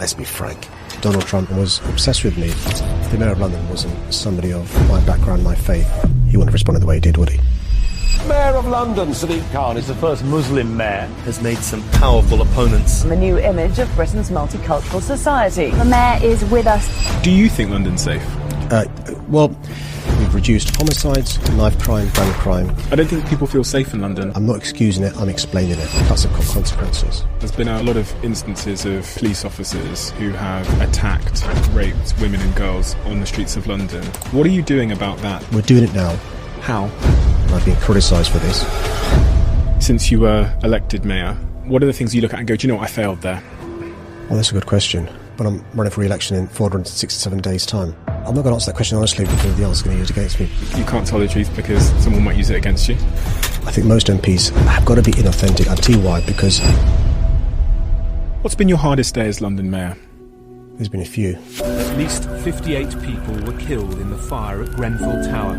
Let's be frank. Donald Trump was obsessed with me. If the Mayor of London wasn't somebody of my background, my faith, he wouldn't have responded the way he did, would he? Mayor of London, Sadiq Khan, is the first Muslim mayor. Has made some powerful opponents. The new image of Britain's multicultural society. The mayor is with us. Do you think London's safe? Well, we've reduced homicides, knife crime, gun crime. I don't think people feel safe in London. I'm not excusing it, I'm explaining it. That's the consequences. There's been a lot of instances of police officers who have attacked, raped women and girls on the streets of London. What are you doing about that? We're doing it now. How? I've been criticised for this. Since you were elected mayor, what are the things you look at and go, do you know what, I failed there? Well, that's a good question. But I'm running for re-election in 467 days' time. I'm not going to answer that question honestly because the answer's going to be used against me. You can't tell the truth because someone might use it against you? I think most MPs have got to be inauthentic. I'll tell you why, because... What's been your hardest day as London mayor? There's been a few. At least 58 people were killed in the fire at Grenfell Tower.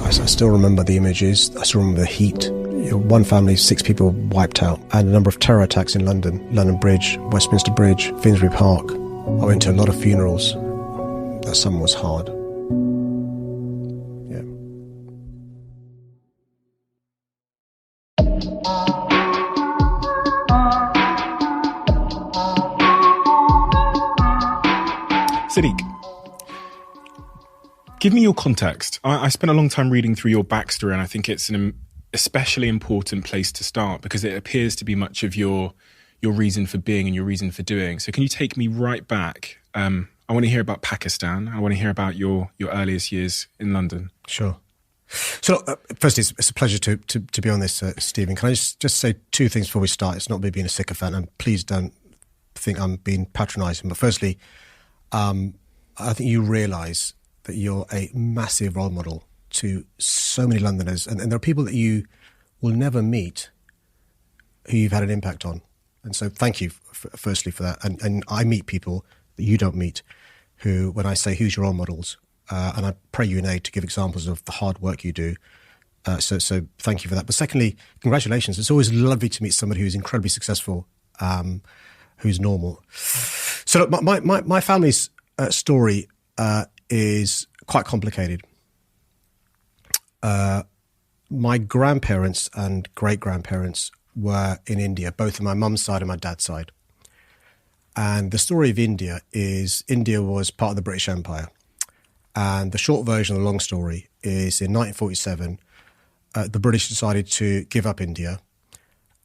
I still remember the images. I still remember the heat. One family, 6 people wiped out. And a number of terror attacks in London. London Bridge, Westminster Bridge, Finsbury Park. I went to a lot of funerals. That summer was hard. Yeah. Sadiq, give me your context. I spent a long time reading through your backstory, and I think it's an especially important place to start because it appears to be much of your reason for being and your reason for doing. So can you take me right back? I want to hear about Pakistan. I want to hear about your earliest years in London. Sure. So, firstly, it's a pleasure to be on this, Stephen. Can I just say 2 things before we start? It's not me being a sycophant, and please don't think I'm being patronising. But firstly, I think you realise that you're a massive role model to so many Londoners, and there are people that you will never meet who you've had an impact on. And so thank you, firstly, for that. And I meet people that you don't meet who, when I say, who's your role models? And I pray you in aid to give examples of the hard work you do. So thank you for that. But secondly, congratulations. It's always lovely to meet somebody who's incredibly successful, who's normal. So look, my family's story is quite complicated. My grandparents and great-grandparents were in India, both on my mum's side and my dad's side. And the story of India is India was part of the British Empire. And the short version of the long story is in 1947, the British decided to give up India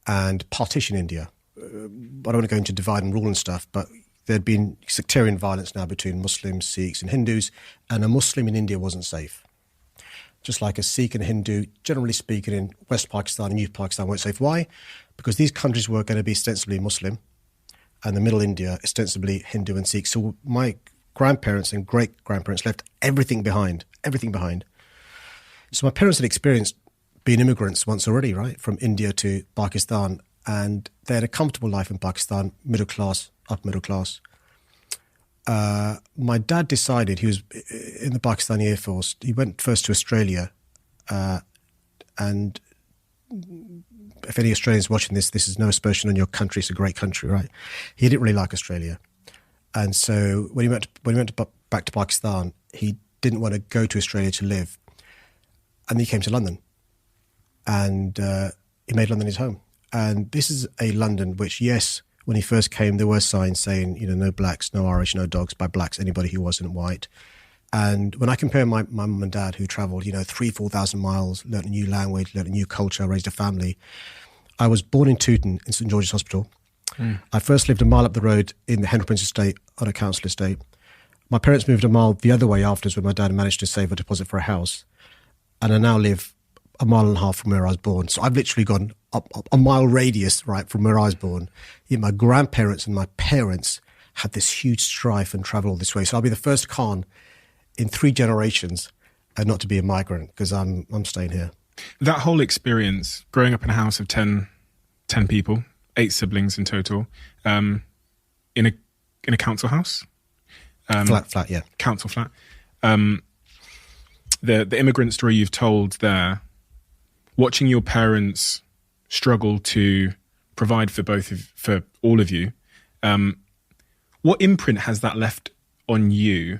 and partition India. I don't want to go into divide and rule and stuff, but there'd been sectarian violence now between Muslims, Sikhs and Hindus, and a Muslim in India wasn't safe. Just like a Sikh and a Hindu, generally speaking, in West Pakistan and East Pakistan weren't safe. Why? Because these countries were going to be ostensibly Muslim, and the Middle India ostensibly Hindu and Sikh. So my grandparents and great-grandparents left everything behind. So my parents had experienced being immigrants once already, right, from India to Pakistan, and they had a comfortable life in Pakistan, middle class, upper middle class. My dad decided, he was in the Pakistani Air Force, he went first to Australia, and if any Australians watching this is no aspersion on your country, it's a great country, right? He didn't really like Australia. And so when he went back to Pakistan, he didn't want to go to Australia to live. And then he came to London. And he made London his home. And this is a London which, yes, when he first came, there were signs saying, no blacks, no Irish, no dogs. By blacks, anybody who wasn't white. And when I compare my mum and dad who travelled, 3,000-4,000 miles, learnt a new language, learnt a new culture, raised a family. I was born in Tooting in St George's Hospital. I first lived a mile up the road in the Henry Prince estate on a council estate. My parents moved a mile the other way afterwards when my dad managed to save a deposit for a house. And I now live a mile and a half from where I was born. So I've literally gone up a mile radius, right, from where I was born. Yet my grandparents and my parents had this huge strife and travel all this way. So I'll be the first Khan in 3 generations not to be a migrant because I'm staying here. That whole experience, growing up in a house of 10 people, 8 siblings in total, in a council house? Flat, yeah. Council flat. The immigrant story you've told there, watching your parents struggle to provide for all of you, What imprint has that left on you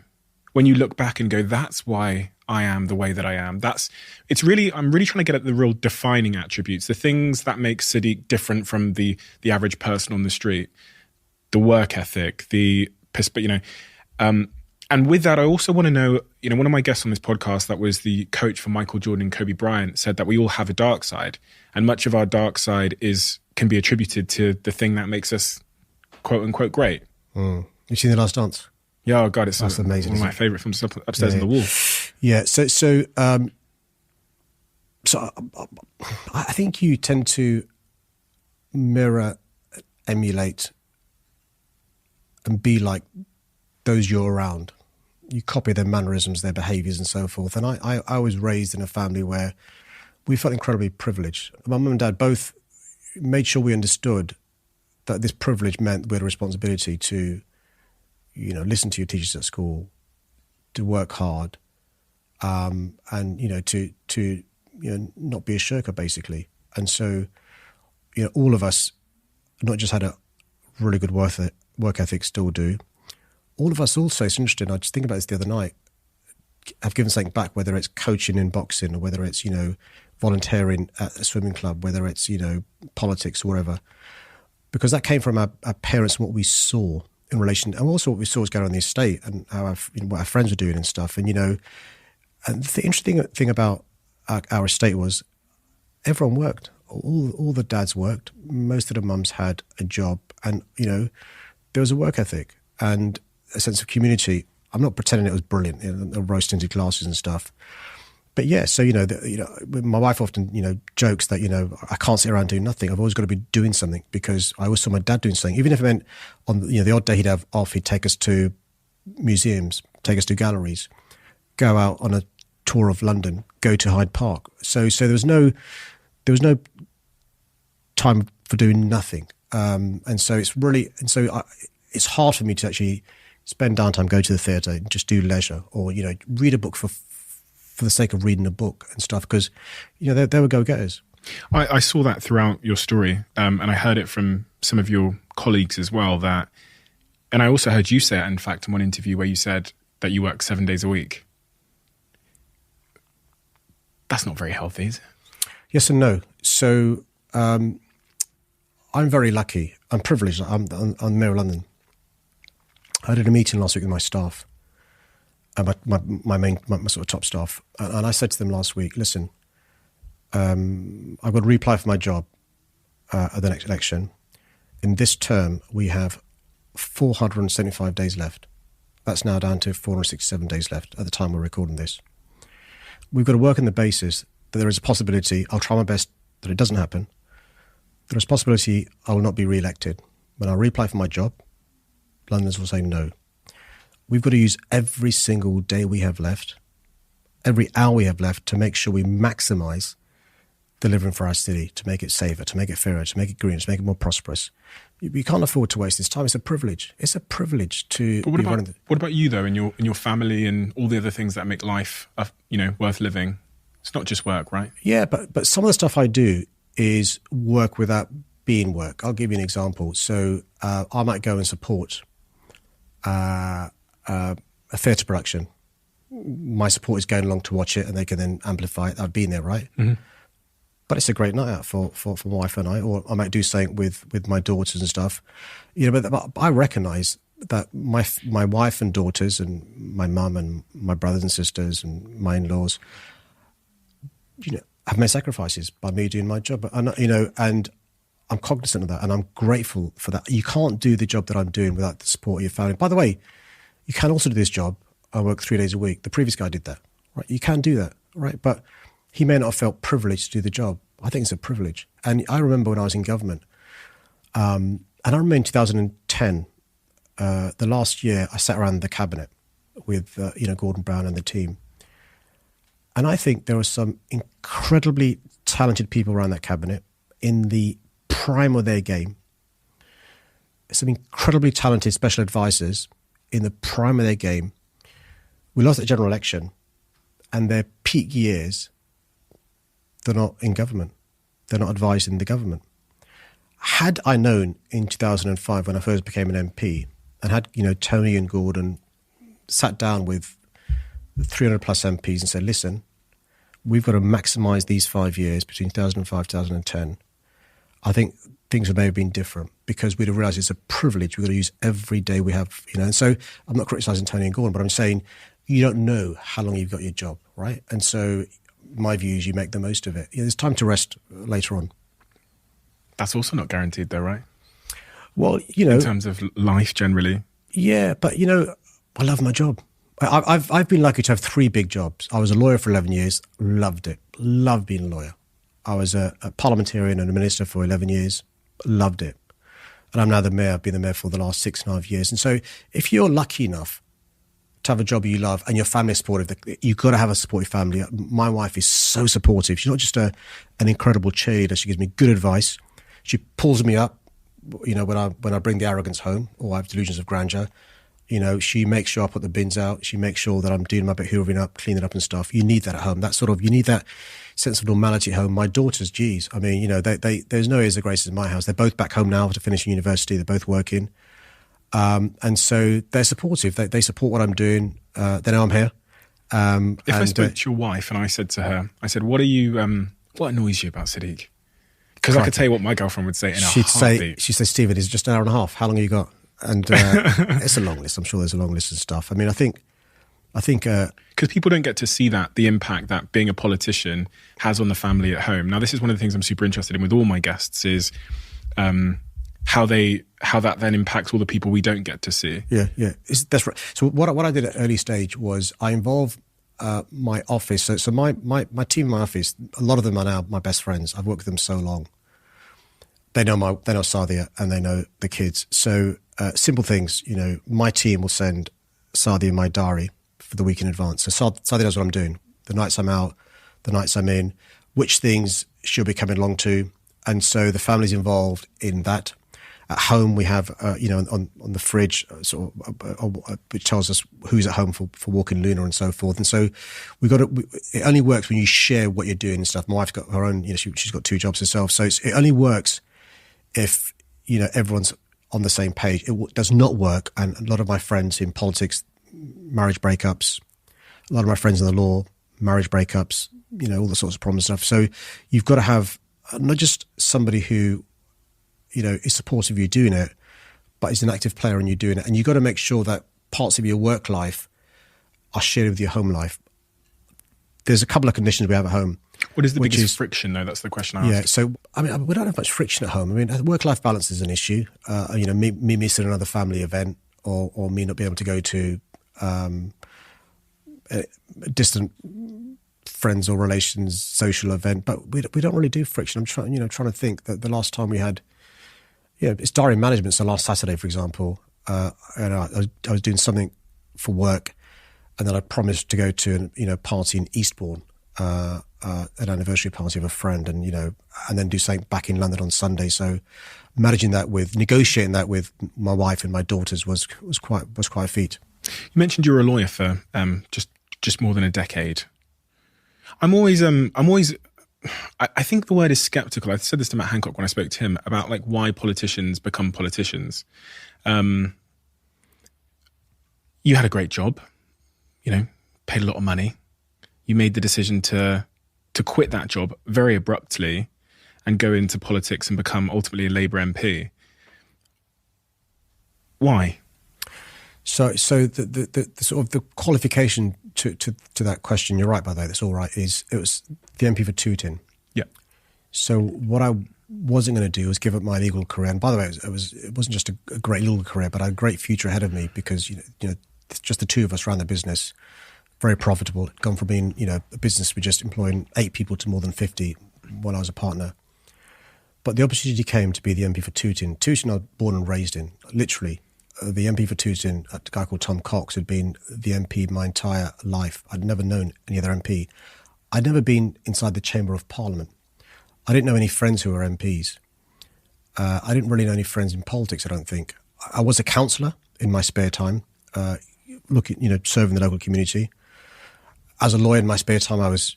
when you look back and go, that's why I am the way that I am? I'm really trying to get at the real defining attributes, the things that make Sadiq different from the average person on the street, the work ethic, and with that, I also want to know, one of my guests on this podcast that was the coach for Michael Jordan and Kobe Bryant said that we all have a dark side, and much of our dark side can be attributed to the thing that makes us quote unquote great. You've seen The Last Dance? Yeah, oh God, that's amazing. One of my favourite films upstairs on the wall. Yeah, so I think you tend to mirror, emulate, and be like those you're around. You copy their mannerisms, their behaviours and so forth. And I was raised in a family where we felt incredibly privileged. My mum and dad both made sure we understood that this privilege meant we had a responsibility to, listen to your teachers at school, to work hard, and, to not be a shirker, basically. And so, all of us not just had a really good work ethic, still do. All of us also, it's interesting, I just think about this the other night, have given something back, whether it's coaching in boxing or whether it's, volunteering at a swimming club, whether it's, politics or whatever, because that came from our parents and what we saw in relation, and also what we saw was going on in the estate and how what our friends were doing and stuff. And, and the interesting thing about our estate was everyone worked. All the dads worked. Most of the mums had a job, and, there was a work ethic and a sense of community. I'm not pretending it was brilliant, the rose-tinted glasses and stuff. But yeah, so, my wife often, jokes that, I can't sit around doing nothing. I've always got to be doing something because I always saw my dad doing something. Even if it meant on, the odd day he'd have off, he'd take us to museums, take us to galleries, go out on a tour of London, go to Hyde Park. So there was no time for doing nothing. And so it's hard for me to actually spend downtime, go to the theatre, and just do leisure, or read a book for the sake of reading a book and stuff, because they were go-getters. I saw that throughout your story, and I heard it from some of your colleagues as well. And I also heard you say it, in fact, in one interview where you said that you work 7 days a week. That's not very healthy, is it? Yes and no. So I'm very lucky. I'm privileged. I'm Mayor of London. I did a meeting last week with my staff, my sort of top staff, and I said to them last week, listen, I've got to reapply for my job at the next election. In this term, we have 475 days left. That's now down to 467 days left at the time we're recording this. We've got to work on the basis that there is a possibility, I'll try my best that it doesn't happen, there is a possibility I will not be re-elected. When I reapply for my job, Londoners will say no. We've got to use every single day we have left, every hour we have left, to make sure we maximise delivering for our city, to make it safer, to make it fairer, to make it greener, to make it more prosperous. We can't afford to waste this time. It's a privilege. It's a privilege to be running. What about you, though, in your family and all the other things that make life, worth living? It's not just work, right? Yeah, but some of the stuff I do is work without being work. I'll give you an example. So I might go and support a theatre production. My support is going along to watch it, and they can then amplify it. I've been there, right? Mm-hmm. But it's a great night out for my wife and I, or I might do something with my daughters and stuff. But I recognise that my wife and daughters and my mum and my brothers and sisters and my in-laws, have made sacrifices by me doing my job. And I'm cognizant of that, and I'm grateful for that. You can't do the job that I'm doing without the support of your family. By the way, you can also do this job. I work 3 days a week. The previous guy did that, right? You can do that, right? But he may not have felt privileged to do the job. I think it's a privilege. And I remember when I was in government, and I remember in 2010, the last year, I sat around the cabinet with, Gordon Brown and the team. And I think there were some incredibly talented people around that cabinet in the prime of their game. Some incredibly talented special advisors in the prime of their game. We lost the general election, and their peak years, they're not in government. They're not advising the government. Had I known in 2005, when I first became an MP, and had, Tony and Gordon sat down with 300 plus MPs and said, listen, we've got to maximise these 5 years between 2005 2010. I think things would maybe have been different because we'd have realised it's a privilege we've got to use every day we have, And so I'm not criticising Tony and Gordon, but I'm saying you don't know how long you've got your job, right? And so my view is you make the most of it. There's time to rest later on. That's also not guaranteed though, right? Well, in terms of life generally. Yeah, but I love my job. I've been lucky to have 3 big jobs. I was a lawyer for 11 years, loved it, loved being a lawyer. I was a parliamentarian and a minister for 11 years, loved it. And I'm now the mayor, I've been the mayor for the last 6.5 years. And so if you're lucky enough to have a job you love and your family is supportive, you've got to have a supportive family. My wife is so supportive. She's not just an incredible cheerleader, she gives me good advice. She pulls me up, when I bring the arrogance home or I have delusions of grandeur. She makes sure I put the bins out. She makes sure that I'm doing my bit, hoovering up, cleaning up and stuff. You need that at home. You need that sense of normality at home. My daughters, there's no airs or graces in my house. They're both back home now after finishing university. They're both working. And so they're supportive. They support what I'm doing. They know I'm here. If I spoke to your wife and I said to her, what annoys you about Sadiq? Because I could tell you what my girlfriend would say in a heartbeat. She'd say, Stephen, it's just an hour and a half. How long have you got? And it's a long list. I'm sure there's a long list of stuff. I think because people don't get to see the impact that being a politician has on the family at home. Now, this is one of the things I'm super interested in with all my guests is how that then impacts all the people we don't get to see. Yeah, that's right. So what I did at early stage was I involved my office. So my team in my office, a lot of them are now my best friends. I've worked with them so long. They know Sadia and they know the kids. So simple things, my team will send Sadia my diary for the week in advance. So Sadia knows what I'm doing. The nights I'm out, the nights I'm in, which things she'll be coming along to. And so the family's involved in that. At home, we have, on the fridge, which tells us who's at home for walking Luna and so forth. And so it only works when you share what you're doing and stuff. My wife's got her own, she's got 2 jobs herself. So it only works if, everyone's on the same page. It does not work. And a lot of my friends in politics, marriage breakups, a lot of my friends in the law, marriage breakups, all the sorts of problems and stuff. So you've got to have not just somebody who, is supportive of you doing it, but is an active player in you doing it. And you've got to make sure that parts of your work life are shared with your home life. There's a couple of conditions we have at home. What is the biggest friction, though? That's the question I asked. Yeah, so, we don't have much friction at home. Work-life balance is an issue. Me missing another family event or me not being able to go to a distant friends or relations social event. But we don't really do friction. I'm trying to think that the last time we had, it's diary management. So last Saturday, for example, I was doing something for work, and then I promised to go to a party in Eastbourne, an anniversary party of a friend, and then do something back in London on Sunday. So negotiating that with my wife and my daughters was quite a feat. You mentioned you were a lawyer for just more than a decade. I think the word is skeptical. I said this to Matt Hancock when I spoke to him about why politicians become politicians. You had a great job, paid a lot of money. You made the decision to quit that job very abruptly and go into politics and become ultimately a Labour MP. Why? So the sort of the qualification to that question, you're right, by the way, that's all right, it was the MP for Tooting. Yeah. So what I wasn't going to do was give up my legal career. And by the way, it wasn't just a great legal career, but I had a great future ahead of me because, just the 2 of us ran the business, very profitable. It'd gone from being, a business with just employing 8 people to more than 50 when I was a partner. But the opportunity came to be the MP for Tooting. Tooting I was born and raised in, literally. The MP for Tooting, a guy called Tom Cox, had been the MP my entire life. I'd never known any other MP. I'd never been inside the Chamber of Parliament. I didn't know any friends who were MPs. I didn't really know any friends in politics, I don't think. I was a councillor in my spare time, serving the local community. As a lawyer in my spare time, I was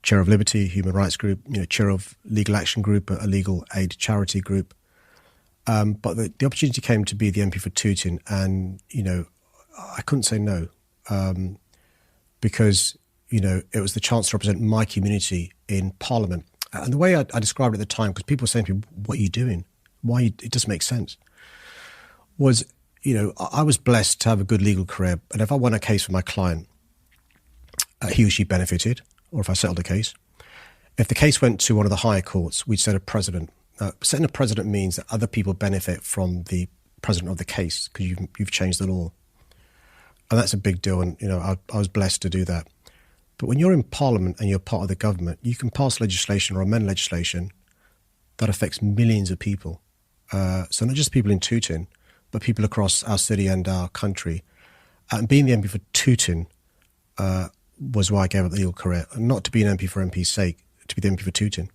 chair of Liberty, Human Rights Group, chair of Legal Action Group, a legal aid charity group. But the opportunity came to be the MP for Tooting, and I couldn't say no, because it was the chance to represent my community in Parliament. And the way I described it at the time, because people were saying to me, "What are you doing? Why? It doesn't make sense." Was I was blessed to have a good legal career, and if I won a case for my client, he or she benefited, or if I settled a case. If the case went to one of the higher courts, we'd set a precedent. Setting a precedent means that other people benefit from the precedent of the case because you've changed the law. And that's a big deal, and I was blessed to do that. But when you're in Parliament and you're part of the government, you can pass legislation or amend legislation that affects millions of people. So not just people in Tooting, but people across our city and our country. And being the MP for Tooting was why I gave up the legal career, and not to be an MP for MP's sake, to be the MP for Tooting.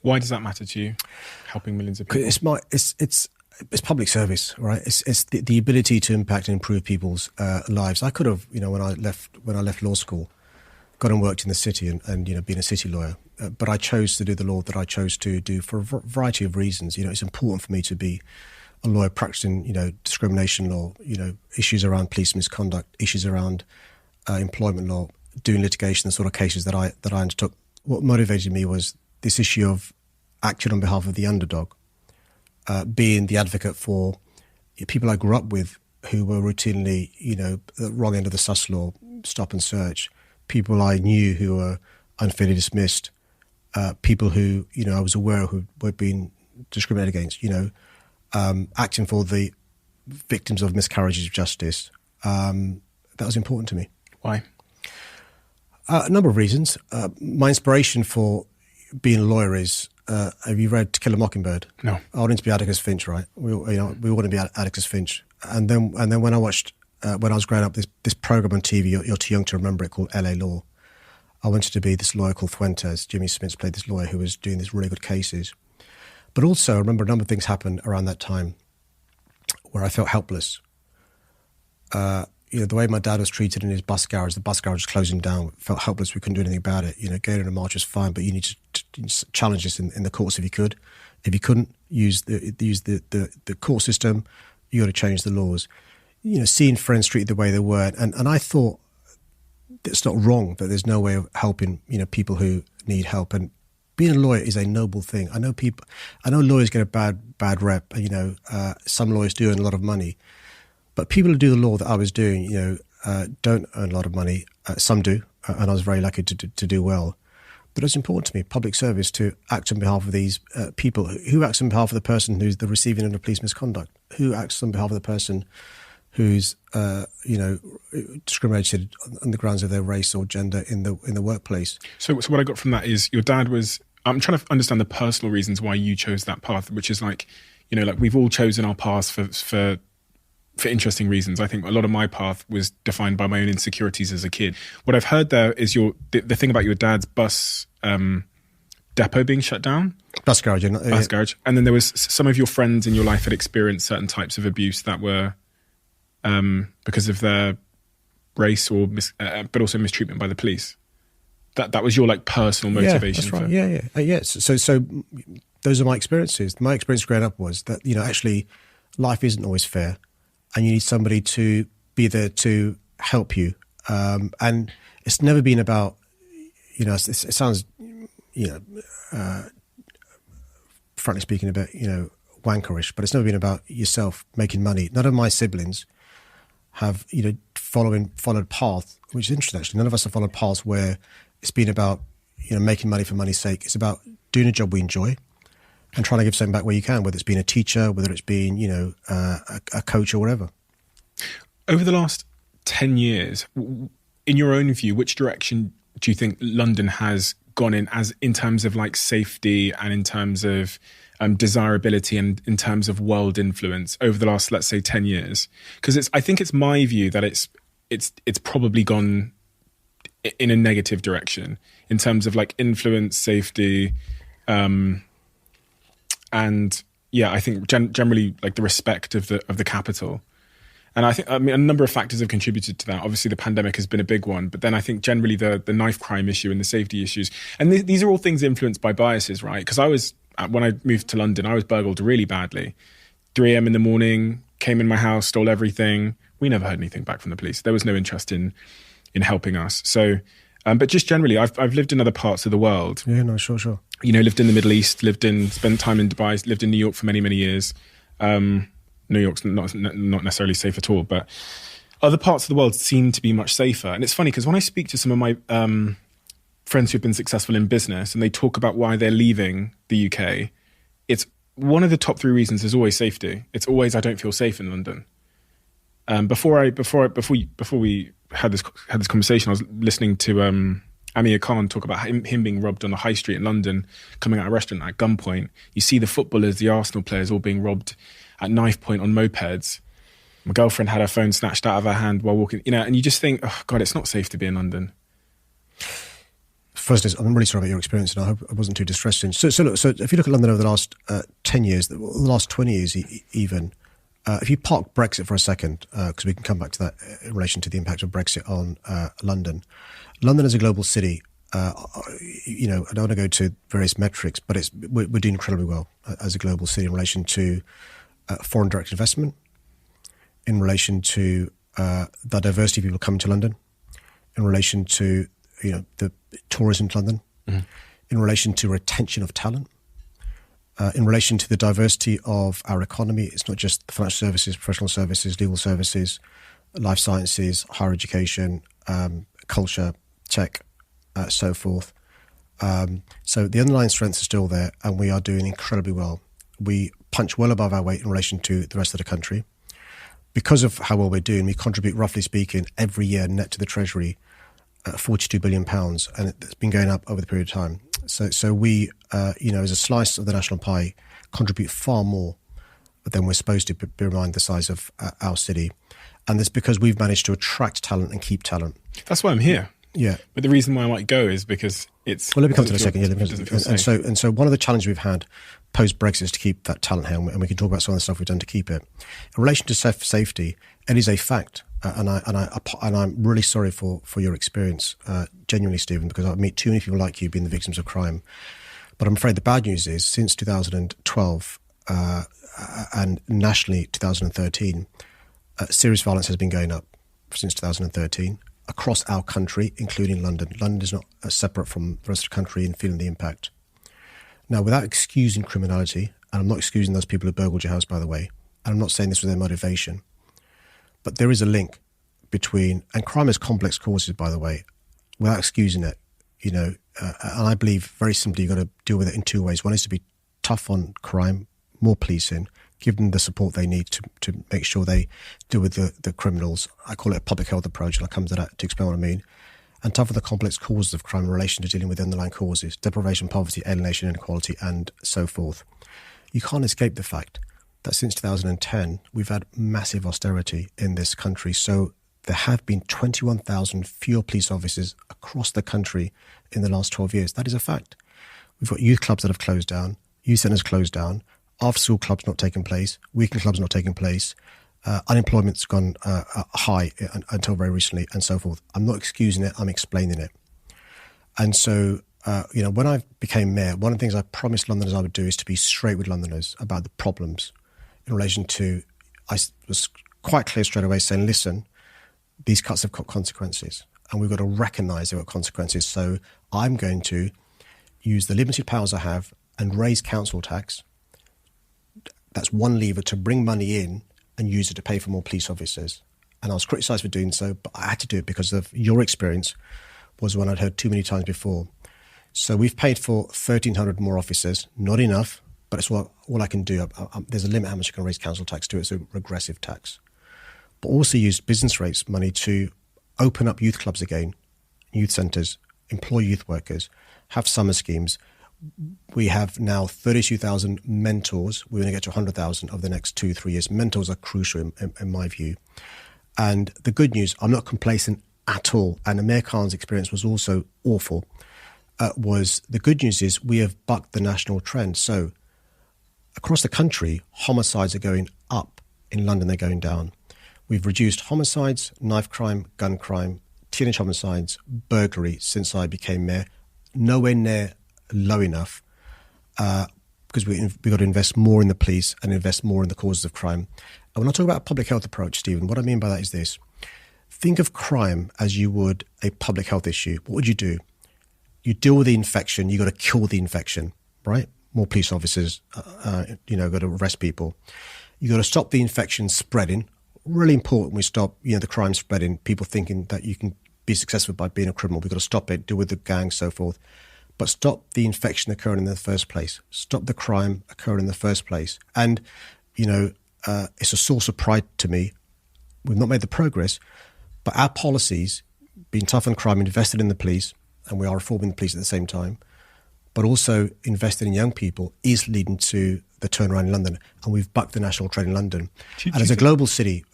Why does that matter to you? Helping millions of people. It's public service, right? It's the ability to impact and improve people's lives. I could have, when I left law school, gone and worked in the city and been a city lawyer. But I chose to do the law that I chose to do for a variety of reasons. It's important for me to be a lawyer practicing, discrimination law, issues around police misconduct, issues around employment law, doing litigation, the sort of cases that I undertook. What motivated me was this issue of acting on behalf of the underdog, being the advocate for people I grew up with who were routinely, the wrong end of the sus law, stop and search, people I knew who were unfairly dismissed, people who, I was aware who were being discriminated against, acting for the victims of miscarriages of justice. That was important to me. Why? A number of reasons. My inspiration for being a lawyer is, have you read To Kill a Mockingbird? No. I wanted to be Atticus Finch, right? We want to be Atticus Finch. And then when I watched, when I was growing up, this program on TV, you're too young to remember it, called LA Law. I wanted to be this lawyer called Fuentes. Jimmy Smits played this lawyer who was doing these really good cases. But also, I remember a number of things happened around that time where I felt helpless. The way my dad was treated in his bus garage, the bus garage was closing down, felt helpless, we couldn't do anything about it. Going on a march was fine, but you need to challenge this in the courts if you could. If you couldn't, use the court system, you got to change the laws. Seeing friends treated the way they were. And I thought it's not wrong that there's no way of helping, people who need help. And being a lawyer is a noble thing. I know lawyers get a bad rep. Some lawyers do earn a lot of money. But people who do the law that I was doing, don't earn a lot of money. Some do, and I was very lucky to do well. But it's important to me, public service, to act on behalf of these people. Who acts on behalf of the person who's the receiving end of police misconduct? Who acts on behalf of the person who's, discriminated on the grounds of their race or gender in the workplace? So what I got from that is your dad was. I'm trying to understand the personal reasons why you chose that path, which is like we've all chosen our paths for interesting reasons. I think a lot of my path was defined by my own insecurities as a kid. What I've heard there is the thing about your dad's bus depot being shut down. Bus garage. Bus garage. And then there was some of your friends in your life had experienced certain types of abuse that were because of their race or but also mistreatment by the police. That was your personal motivation. Yeah, that's right. Yeah. So those are my experiences. My experience growing up was that, actually life isn't always fair. And you need somebody to be there to help you. And it's never been about, it sounds, frankly speaking, a bit, wankerish, but it's never been about yourself making money. None of my siblings have, followed path, which is interesting actually. None of us have followed paths where it's been about, making money for money's sake. It's about doing a job we enjoy and trying to give something back where you can, whether it's being a teacher, whether it's being, a coach or whatever. Over the last 10 years, in your own view, which direction do you think London has gone in terms of safety and in terms of desirability and in terms of world influence over the last, let's say, 10 years? Because I think it's my view that it's probably gone in a negative direction in terms of influence, safety, and yeah, I think generally the respect of the capital. And I think, a number of factors have contributed to that. Obviously, the pandemic has been a big one, but then I think generally the knife crime issue and the safety issues, and these are all things influenced by biases, right? Because I when I moved to London, I was burgled really badly. 3 a.m. in the morning, came in my house, stole everything. We never heard anything back from the police. There was no interest in helping us. So, but just generally, I've lived in other parts of the world. Yeah, no, sure. You know, lived in the Middle East, spent time in Dubai, lived in New York for many, many years. New York's not necessarily safe at all, but other parts of the world seem to be much safer. And it's funny because when I speak to some of my friends who've been successful in business and they talk about why they're leaving the UK, it's one of the top 3 reasons is always safety. It's always, I don't feel safe in London. Before we had this conversation, I was listening to Amir Khan talk about him being robbed on the high street in London, coming out of a restaurant at gunpoint. You see the footballers, the Arsenal players, all being robbed at knife point on mopeds. My girlfriend had her phone snatched out of her hand while walking, you know, and you just think, oh God, it's not safe to be in London. First, I'm really sorry about your experience, and I hope it wasn't too distressing. So if you look at London over the last 10 years, the last 20 years even, if you park Brexit for a second, because we can come back to that in relation to the impact of Brexit on London. London is a global city. You know, I don't want to go to various metrics, but we're doing incredibly well as a global city in relation to foreign direct investment, in relation to the diversity of people coming to London, in relation to, you know, the tourism to London, in relation to retention of talent, in relation to the diversity of our economy. It's not just the financial services, professional services, legal services, life sciences, higher education, culture, tech, so forth. So the underlying strengths are still there, and we are doing incredibly well. We punch well above our weight in relation to the rest of the country. Because of how well we're doing, we contribute, roughly speaking, every year net to the Treasury, £42 billion, and it's been going up over the period of time. So we, you know, as a slice of the national pie, contribute far more than we're supposed to, bear in mind the size of our city. And that's because we've managed to attract talent and keep talent. That's why I'm here. Yeah. But the reason why I might go is because it's... Well, let me come to that in a second. Yeah, and so one of the challenges we've had post-Brexit is to keep that talent here, and we can talk about some of the stuff we've done to keep it. In relation to safety, it is a fact, and I'm really sorry for your experience, genuinely, Stephen, because I meet too many people like you being the victims of crime. But I'm afraid the bad news is, since 2012 and nationally 2013, serious violence has been going up since 2013 across our country, including London. London is not separate from the rest of the country in feeling the impact. Now, without excusing criminality, and I'm not excusing those people who burgled your house, by the way, and I'm not saying this was their motivation, but there is a link between, and crime has complex causes, by the way, without excusing it, you know, and I believe very simply you've got to deal with it in 2 ways. One is to be tough on crime, more policing, give them the support they need to make sure they deal with the criminals. I call it a public health approach, and I'll come to that to explain what I mean. And tough on the complex causes of crime in relation to dealing with the underlying causes, deprivation, poverty, alienation, inequality, and so forth. You can't escape the fact that since 2010, we've had massive austerity in this country. So there have been 21,000 fewer police officers across the country in the last 12 years. That is a fact. We've got youth clubs that have closed down, youth centres closed down, after-school clubs not taking place, weekend clubs not taking place, unemployment's gone high until very recently, and so forth. I'm not excusing it, I'm explaining it. And so, you know, when I became mayor, one of the things I promised Londoners I would do is to be straight with Londoners about the problems in relation to, I was quite clear straight away saying, listen, these cuts have got consequences, and we've got to recognise there are consequences. So I'm going to use the limited powers I have and raise council tax. That's one lever to bring money in and use it to pay for more police officers. And I was criticised for doing so, but I had to do it because of your experience was one I'd heard too many times before. So we've paid for 1,300 more officers, not enough, but it's all I can do. There's a limit how much you can raise council tax to. It's a regressive tax. But also used business rates money to open up youth clubs again, youth centres, employ youth workers, have summer schemes. We have now 32,000 mentors. We're going to get to 100,000 over the next 2-3 years. Mentors are crucial in my view. And the good news, I'm not complacent at all. And Amir Khan's experience was also awful. The good news is we have bucked the national trend. So across the country, homicides are going up. In London, they're going down. We've reduced homicides, knife crime, gun crime, teenage homicides, burglary since I became mayor. Nowhere near low enough because we've got to invest more in the police and invest more in the causes of crime. And when I talk about a public health approach, Stephen, what I mean by that is this. Think of crime as you would a public health issue. What would you do? You deal with the infection, you got to kill the infection, right? More police officers, got to arrest people. You got to stop the infection spreading. Really important we stop, the crime spreading, people thinking that you can be successful by being a criminal. We've got to stop it, deal with the gangs, so forth. But stop the infection occurring in the first place. Stop the crime occurring in the first place. And, it's a source of pride to me. We've not made the progress, but our policies, being tough on crime, invested in the police, and we are reforming the police at the same time, but also invested in young people is leading to the turnaround in London. And we've bucked the national trend in London. And as a global city,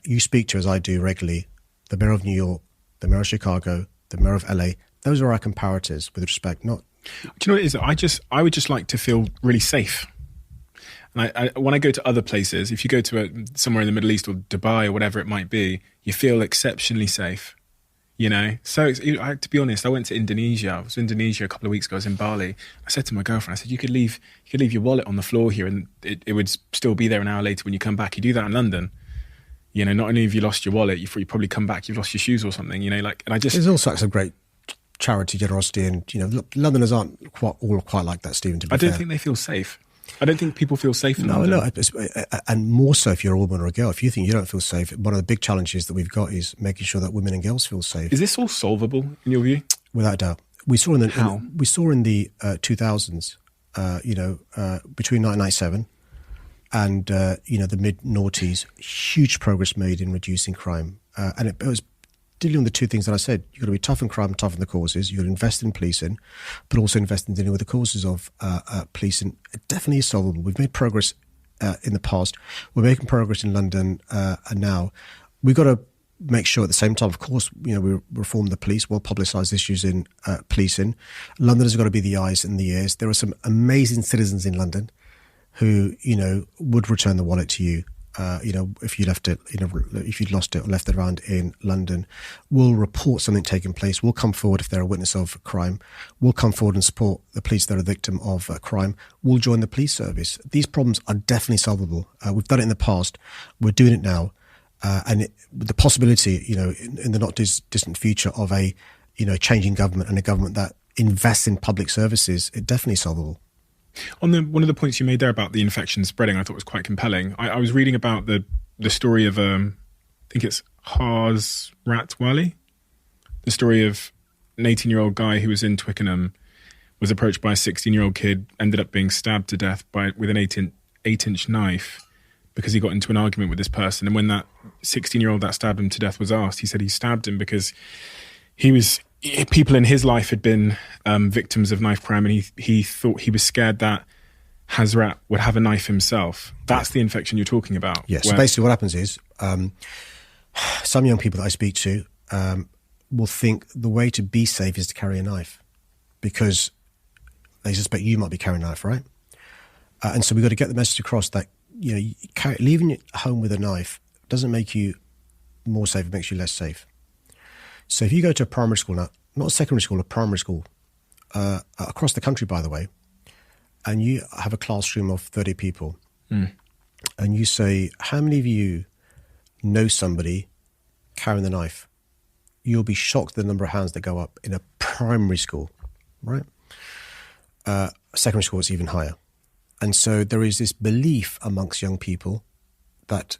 you speak to, as I do regularly, the mayor of New York, the mayor of Chicago, the mayor of LA. Those are our comparators with respect, not... Do you know what it is? I would just like to feel really safe. And when I go to other places, if you go to somewhere in the Middle East or Dubai or whatever it might be, you feel exceptionally safe, So to be honest, I went to Indonesia. I was in Indonesia a couple of weeks ago. I was in Bali. I said to my girlfriend, I said, you could leave your wallet on the floor here and it would still be there an hour later when you come back. You do that in London. Not only have you lost your wallet, you probably come back, you've lost your shoes or something, and I just... There's all sorts of great charity, generosity, and, Londoners aren't quite like that, Stephen, to be fair. I don't think they feel safe. I don't think people feel safe in London. No, and more so if you're a woman or a girl. If you think you don't feel safe, one of the big challenges that we've got is making sure that women and girls feel safe. Is this all solvable, in your view? Without a doubt. We saw in the 2000s, between 1997 and the mid-noughties, huge progress made in reducing crime. And it was dealing with the two things that I said. You've got to be tough on crime, tough on the causes. You've got to invest in policing, but also invest in dealing with the causes of policing. It definitely is solvable. We've made progress in the past. We're making progress in London and now. We've got to make sure at the same time, of course, we reform the police, well-publicised issues in policing. London has got to be the eyes and the ears. There are some amazing citizens in London who, would return the wallet to you. If you left it, if you'd lost it or left it around in London, will report something taking place, will come forward if they're a witness of crime, will come forward and support the police that are a victim of crime, will join the police service. These problems are definitely solvable. We've done it in the past. We're doing it now. And the possibility, in the not distant future of a, changing government and a government that invests in public services, it definitely is solvable. On one of the points you made there about the infection spreading, I thought was quite compelling. I was reading about the story of, I think it's Hazrat Wali, the story of an 18-year-old guy who was in Twickenham, was approached by a 16-year-old kid, ended up being stabbed to death with an 8-inch knife because he got into an argument with this person. And when that 16-year-old that stabbed him to death was asked, he said he stabbed him because people in his life had been victims of knife crime, and he thought, he was scared that Hazrat would have a knife himself. That's the infection you're talking about. Yes. So basically what happens is some young people that I speak to will think the way to be safe is to carry a knife because they suspect you might be carrying a knife, right? And so we've got to get the message across that leaving it home with a knife doesn't make you more safe, it makes you less safe. So if you go to a primary school now, not a secondary school, a primary school, across the country, by the way, and you have a classroom of 30 people, and you say, how many of you know somebody carrying the knife? You'll be shocked at the number of hands that go up in a primary school, right? Secondary school is even higher. And so there is this belief amongst young people that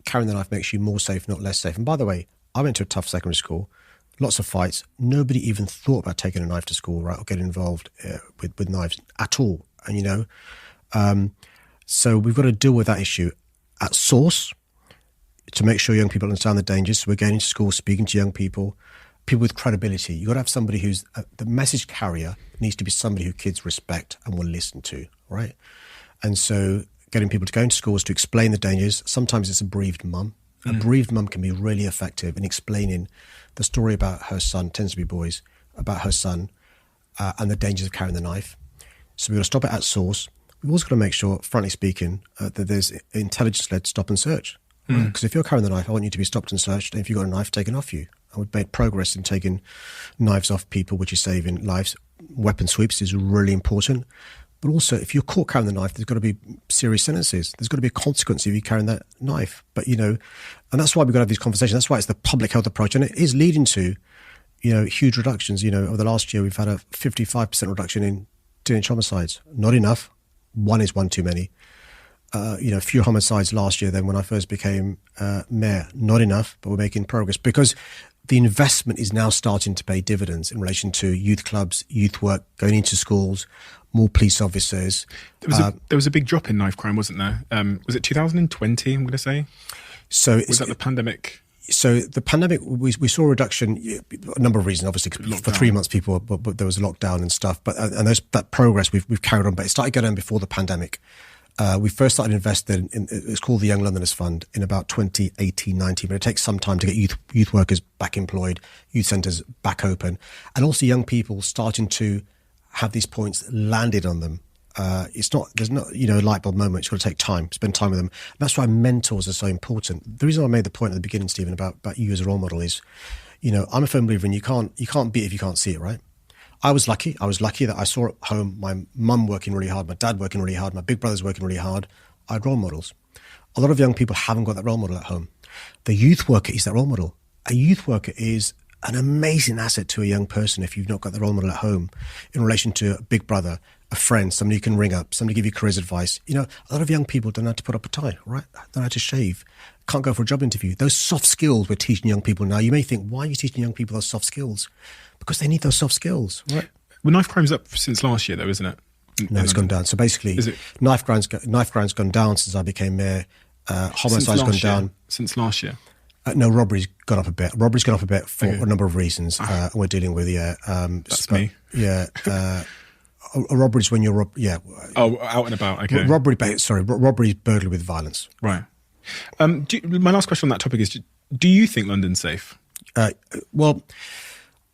carrying the knife makes you more safe, not less safe. And by the way, I went to a tough secondary school, lots of fights. Nobody even thought about taking a knife to school, right, or getting involved with knives at all. And, so we've got to deal with that issue at source to make sure young people understand the dangers. So we're going into school, speaking to young people with credibility. You've got to have somebody who's the message carrier needs to be somebody who kids respect and will listen to, right? And so getting people to go into schools to explain the dangers. Sometimes it's a bereaved mum. A bereaved mum can be really effective in explaining the story about her son, tends to be boys, about her son and the dangers of carrying the knife. So we've got to stop it at source. We've also got to make sure, frankly speaking, that there's intelligence-led stop and search. Because if you're carrying the knife, I want you to be stopped and searched. And if you've got a knife, taken off you. And we've made progress in taking knives off people, which is saving lives. weapon sweeps is really important. But also, if you're caught carrying the knife, there's got to be serious sentences. There's got to be a consequence if you're carrying that knife. But, and that's why we've got to have these conversations. That's why it's the public health approach. And it is leading to, huge reductions. Over the last year, we've had a 55% reduction in teenage homicides. Not enough. One is one too many. Fewer homicides last year than when I first became mayor. Not enough, but we're making progress because the investment is now starting to pay dividends in relation to youth clubs, youth work, going into schools, more police officers. There was a big drop in knife crime, wasn't there? Was it 2020, I'm going to say? So was that the pandemic? So the pandemic, we saw a reduction, a number of reasons, obviously, for 3 months but there was a lockdown and stuff. But that progress we've carried on, but it started going on before the pandemic. We first started investing in it's called the Young Londoners Fund in about 2018-19, but it takes some time to get youth workers back employed, youth centres back open, and also young people starting to have these points landed on them. There's not a light bulb moment. It's got to take time, spend time with them. And that's why mentors are so important. The reason I made the point at the beginning, Stephen, about you as a role model is, I'm a firm believer in you can't beat it if you can't see it, right? I was lucky that I saw at home my mum working really hard, my dad working really hard, my big brother's working really hard. I had role models. A lot of young people haven't got that role model at home. The youth worker is that role model. A youth worker is an amazing asset to a young person if you've not got the role model at home in relation to a big brother, a friend, somebody you can ring up, somebody give you careers advice. A lot of young people don't know how to put up a tie, right? Don't know how to shave, can't go for a job interview. Those soft skills we're teaching young people now. You may think, why are you teaching young people those soft skills? Because they need those soft skills, right? Well, knife crime's up since last year, though, isn't it? No, it's gone down. So basically, knife crime's gone down since I became mayor. Homicide's gone down. Since last year? No, robbery's gone up a bit. Robbery's gone up a bit for a number of reasons. And we're dealing with, That's me. Yeah. A robbery's when you're, Oh, out and about, okay. Robbery's burglary with violence. Right. My last question on that topic is, do you think London's safe? Well,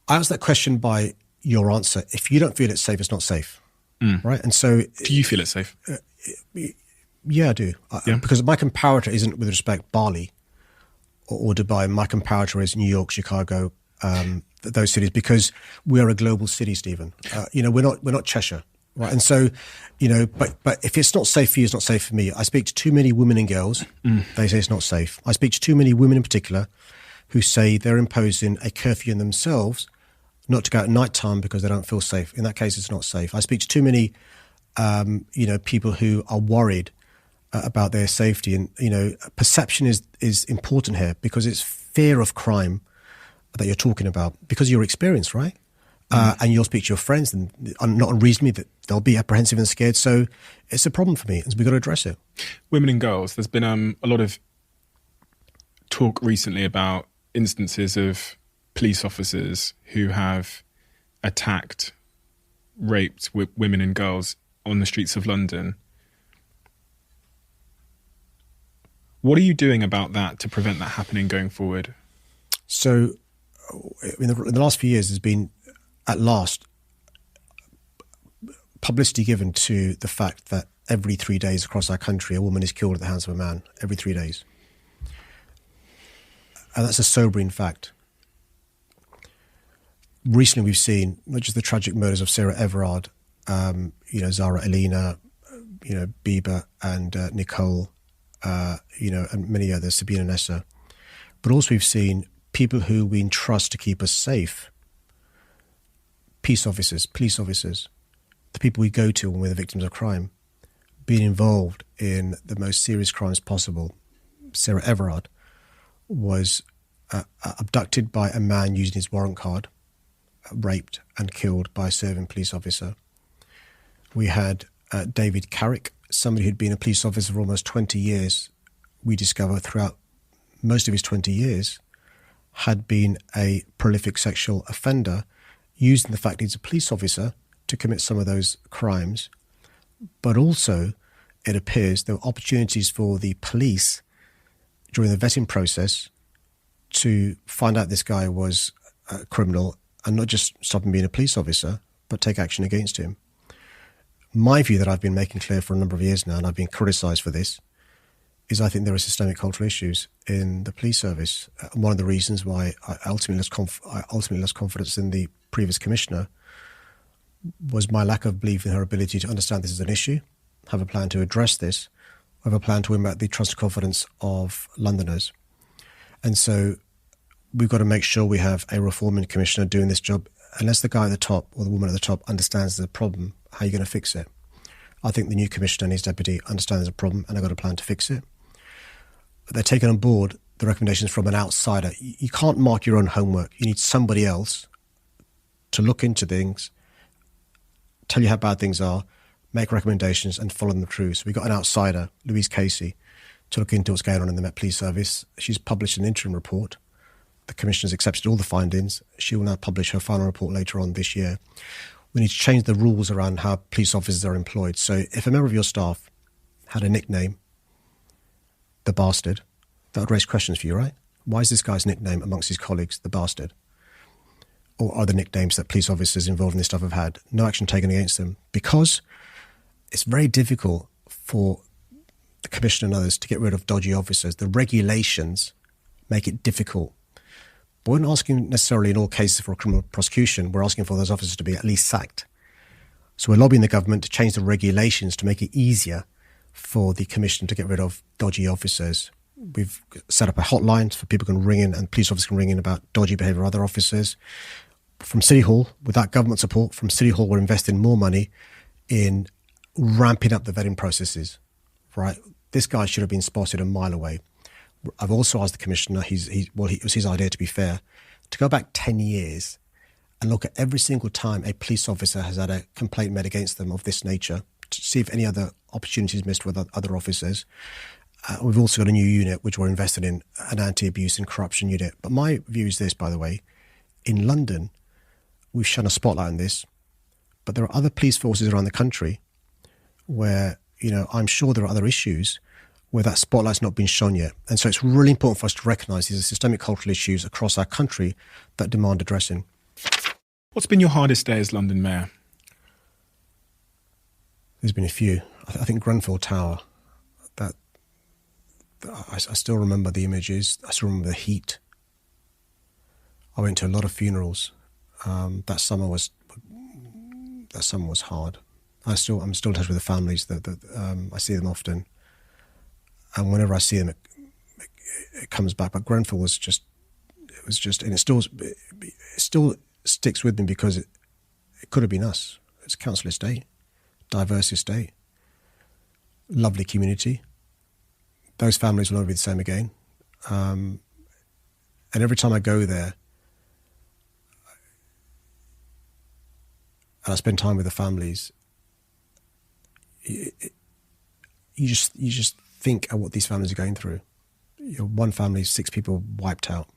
I answer that question by your answer. If you don't feel it's safe, it's not safe. Right? And so... Do you feel it's safe? Yeah, I do. Because my comparator isn't, with respect, Bali or Dubai. My comparator is New York, Chicago, those cities, because we are a global city, Stephen. We're not Cheshire. Right. And so, but if it's not safe for you, it's not safe for me. I speak to too many women and girls. They say it's not safe. I speak to too many women in particular who say they're imposing a curfew on themselves not to go out at night time because they don't feel safe. In that case, it's not safe. I speak to too many, people who are worried about their safety. And, perception is important here because it's fear of crime that you're talking about because of your experience, right? And you'll speak to your friends and not unreasonably that they'll be apprehensive and scared. So it's a problem for me and we've got to address it. Women and girls, there's been a lot of talk recently about instances of police officers who have attacked, raped women and girls on the streets of London. What are you doing about that to prevent that happening going forward? So in the last few years, there's been, at last, publicity given to the fact that every 3 days across our country, a woman is killed at the hands of a man, every 3 days. And that's a sobering fact. Recently, we've seen not just the tragic murders of Sarah Everard, Zara Elena, Bieber and Nicole, and many others, Sabina Nessa, but also we've seen people who we entrust to keep us safe. Police officers, the people we go to when we're the victims of crime, being involved in the most serious crimes possible. Sarah Everard was abducted by a man using his warrant card, raped and killed by a serving police officer. We had David Carrick, somebody who'd been a police officer for almost 20 years. We discover throughout most of his 20 years had been a prolific sexual offender, using the fact he's a police officer to commit some of those crimes. But also, it appears there were opportunities for the police during the vetting process to find out this guy was a criminal and not just stop him being a police officer, but take action against him. My view that I've been making clear for a number of years now, and I've been criticised for this, is I think there are systemic cultural issues in the police service. One of the reasons why I ultimately lost confidence in the previous commissioner was my lack of belief in her ability to understand this as an issue, have a plan to address this, have a plan to win back the trust and confidence of Londoners. And so we've got to make sure we have a reforming commissioner doing this job. Unless the guy at the top or the woman at the top understands the problem, how are you going to fix it? I think the new commissioner and his deputy understand there's a problem and they've got a plan to fix it. But they're taking on board the recommendations from an outsider. You can't mark your own homework. You need somebody else to look into things, tell you how bad things are, make recommendations and follow them through. So we've got an outsider, Louise Casey, to look into what's going on in the Met Police Service. She's published an interim report. The Commissioner's accepted all the findings. She will now publish her final report later on this year. We need to change the rules around how police officers are employed. So if a member of your staff had a nickname, the Bastard, that would raise questions for you, right? Why is this guy's nickname amongst his colleagues, the Bastard? Or other nicknames that police officers involved in this stuff have had? No action taken against them. Because it's very difficult for the Commissioner and others to get rid of dodgy officers. The regulations make it difficult. But we're not asking necessarily in all cases for a criminal prosecution. We're asking for those officers to be at least sacked. So we're lobbying the government to change the regulations to make it easier for the Commission to get rid of dodgy officers. We've set up a hotline for people can ring in and police officers can ring in about dodgy behaviour of other officers. From City Hall, without government support, from City Hall, we're investing more money in ramping up the vetting processes, right? This guy should have been spotted a mile away. I've also asked the Commissioner, it was his idea to be fair, to go back 10 years and look at every single time a police officer has had a complaint made against them of this nature, to see if any other opportunities missed with other officers. We've also got a new unit which we're invested in, an anti-abuse and corruption unit. But my view is this, by the way. In London, we've shone a spotlight on this, but there are other police forces around the country where, I'm sure there are other issues where that spotlight's not been shone yet. And so it's really important for us to recognise these are systemic cultural issues across our country that demand addressing. What's been your hardest day as London Mayor? There's been a few. I think Grenfell Tower, I still remember the images. I still remember the heat. I went to a lot of funerals. That summer was hard. I'm still in touch with the families. I see them often, and whenever I see them, it comes back. But Grenfell was just, and it still sticks with me because it could have been us. It's a council estate, diverse estate, lovely community. Those families will never be the same again. And every time I go there, and I spend time with the families, you just think of what these families are going through. One family, 6 people wiped out.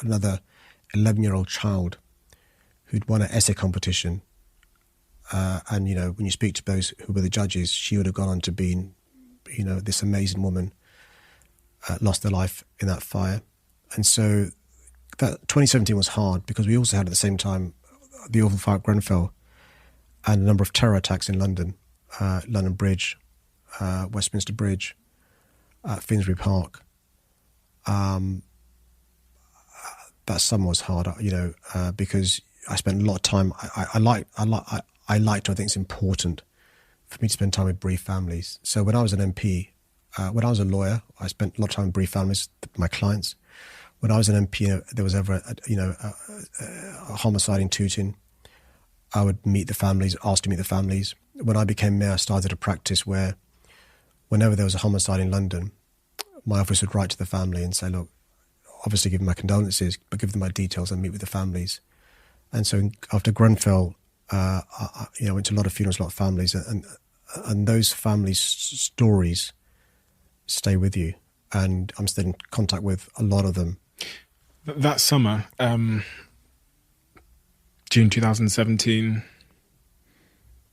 Another 11-year-old child who'd won an essay competition. And, when you speak to those who were the judges, she would have gone on to being, this amazing woman, lost their life in that fire. And so that 2017 was hard because we also had at the same time the awful fire at Grenfell and a number of terror attacks in London, London Bridge, Westminster Bridge, Finsbury Park. That summer was hard, because I spent a lot of time. I like to. I think it's important for me to spend time with bereaved families. So when I was an MP, when I was a lawyer, I spent a lot of time with bereaved families, my clients. When I was an MP, there was ever a homicide in Tooting, I would meet the families, ask to meet the families. When I became mayor, I started a practice where whenever there was a homicide in London, my office would write to the family and say, look, obviously give them my condolences, but give them my details and meet with the families. And so after Grenfell, I went to a lot of funerals, a lot of families, and those families' stories stay with you. And I'm still in contact with a lot of them. That summer, June 2017,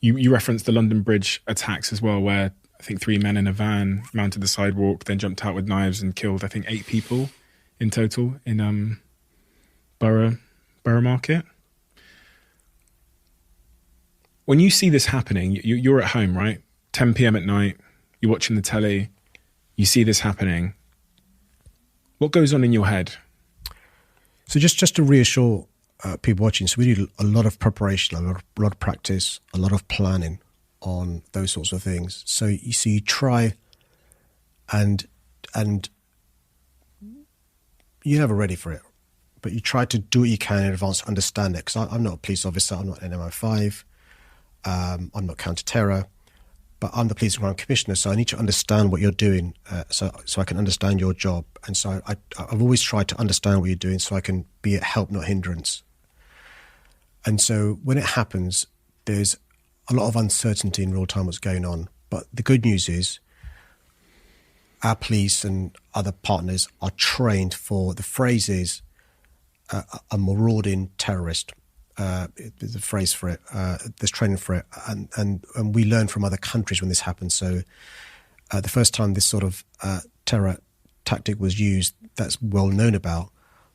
you referenced the London Bridge attacks as well, where I think 3 men in a van mounted the sidewalk, then jumped out with knives and killed, I think, 8 people in total in Borough Market. When you see this happening, you're at home, right? 10 p.m. at night, you're watching the telly, you see this happening. What goes on in your head? So just to reassure people watching. So we do a lot of preparation, a lot of practice, a lot of planning on those sorts of things. So you see, you try and you're never ready for it, but you try to do what you can in advance to understand it. Because I'm not a police officer, I'm not an MI5, I'm not counter-terror, but I'm the police and crime commissioner, so I need to understand what you're doing, so I can understand your job. And so I've always tried to understand what you're doing so I can be a help, not hindrance. And so when it happens, there's a lot of uncertainty in real time what's going on. But the good news is our police and other partners are trained for the phrase is a marauding terrorist. There's a phrase for it. There's training for it, and we learn from other countries when this happens. So the first time this sort of terror tactic was used, that's well known about,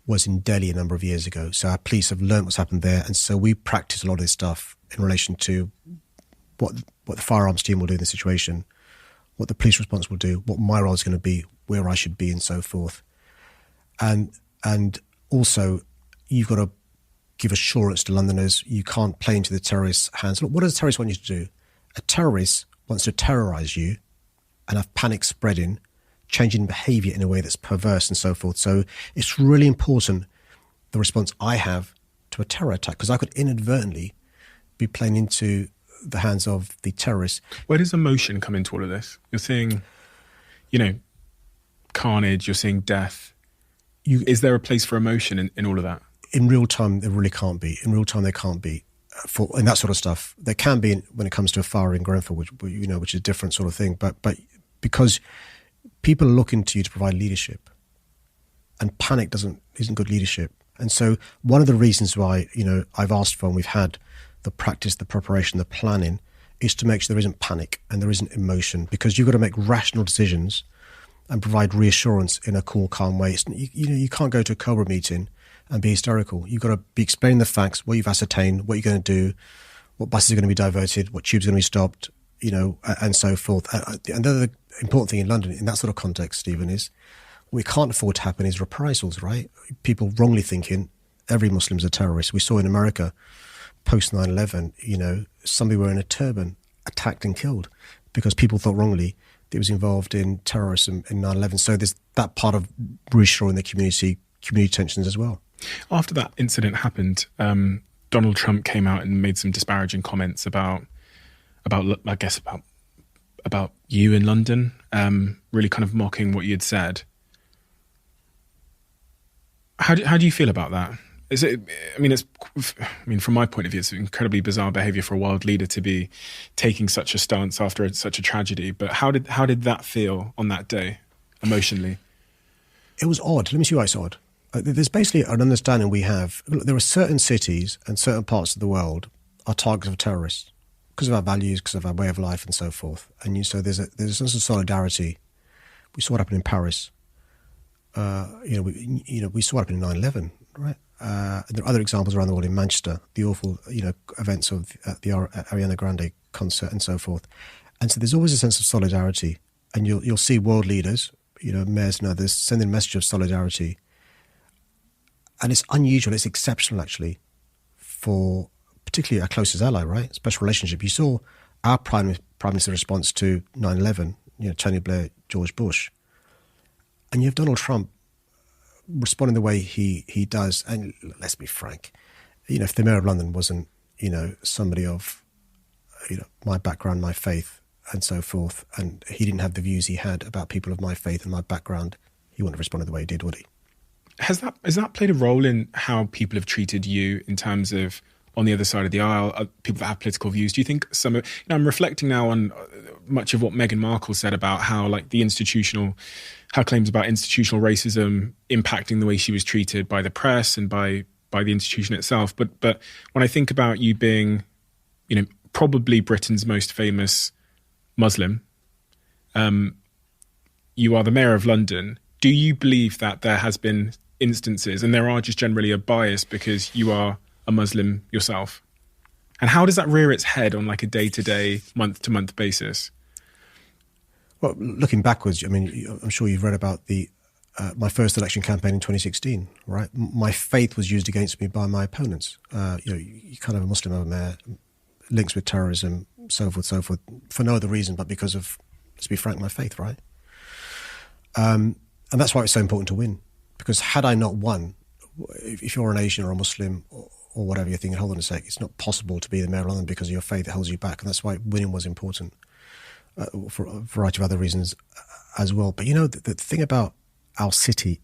was in Delhi a number of years ago. So our police have learned what's happened there, and so we practice a lot of this stuff in relation to what the firearms team will do in the situation, what the police response will do, what my role is going to be, where I should be, and so forth. And also, you've got to give assurance to Londoners. You can't play into the terrorists' hands. Look, what does a terrorist want you to do? A terrorist wants to terrorise you and have panic spreading, changing behaviour in a way that's perverse and so forth. So it's really important, the response I have to a terror attack, because I could inadvertently be playing into the hands of the terrorists. Where does emotion come into all of this? You're seeing, carnage, you're seeing death. Is there a place for emotion in all of that? In real time, there really can't be. In real time, there can't be. And that sort of stuff. There can be when it comes to a fire in Grenfell, which is a different sort of thing. But because people are looking to you to provide leadership, and panic isn't good leadership. And so one of the reasons why I've asked for, and we've had the practice, the preparation, the planning, is to make sure there isn't panic and there isn't emotion, because you've got to make rational decisions and provide reassurance in a cool, calm way. You can't go to a Cobra meeting and be hysterical. You've got to be explaining the facts, what you've ascertained, what you're going to do, what buses are going to be diverted, what tubes are going to be stopped, and so forth. And the other important thing in London, in that sort of context, Stephen, is what we can't afford to happen is reprisals, right? People wrongly thinking every Muslim's a terrorist. We saw in America, post 9/11, somebody wearing a turban attacked and killed because people thought wrongly that it was involved in terrorism in 9/11. So there's that part of reassuring the community tensions as well. After that incident happened, Donald Trump came out and made some disparaging comments about you in London, really kind of mocking what you had said. How do you feel about that? From my point of view, it's incredibly bizarre behaviour for a world leader to be taking such a stance after such a tragedy. But how did that feel on that day, emotionally? It was odd. Let me see why it's odd. There's basically an understanding we have. Look, there are certain cities and certain parts of the world are targets of terrorists because of our values, because of our way of life, and so forth. And so there's a sense of solidarity. We saw what happened in Paris. We saw what happened in 9/11, right? There are other examples around the world, in Manchester, the awful, events of the Ariana Grande concert and so forth. And so there's always a sense of solidarity, and you'll see world leaders, mayors and others, sending a message of solidarity. And it's unusual, it's exceptional actually, for particularly our closest ally, right? Special relationship. You saw our Prime Minister's response to 9/11, Tony Blair, George Bush. And you have Donald Trump responding the way he does. And let's be frank, if the Mayor of London wasn't, somebody of, my background, my faith, and so forth, and he didn't have the views he had about people of my faith and my background, he wouldn't have responded the way he did, would he? Has that played a role in how people have treated you in terms of, on the other side of the aisle, people that have political views? Do you think I'm reflecting now on much of what Meghan Markle said about how how claims about institutional racism impacting the way she was treated by the press and by the institution itself. But when I think about you being, probably Britain's most famous Muslim, you are the Mayor of London. Do you believe that there has been instances, and there are just generally a bias because you are a Muslim yourself? And how does that rear its head on like a day-to-day, month-to-month basis? Well, looking backwards, I'm sure you've read about the my first election campaign in 2016, right? My faith was used against me by my opponents. You kind of a Muslim over there, links with terrorism, so forth, for no other reason but because of, let's be frank, my faith, right? And that's why it's so important to win. Because had I not won, if you're an Asian or a Muslim or whatever, you're thinking, hold on a sec, it's not possible to be the mayor of London because of your faith. It holds you back. And that's why winning was important for a variety of other reasons as well. But the thing about our city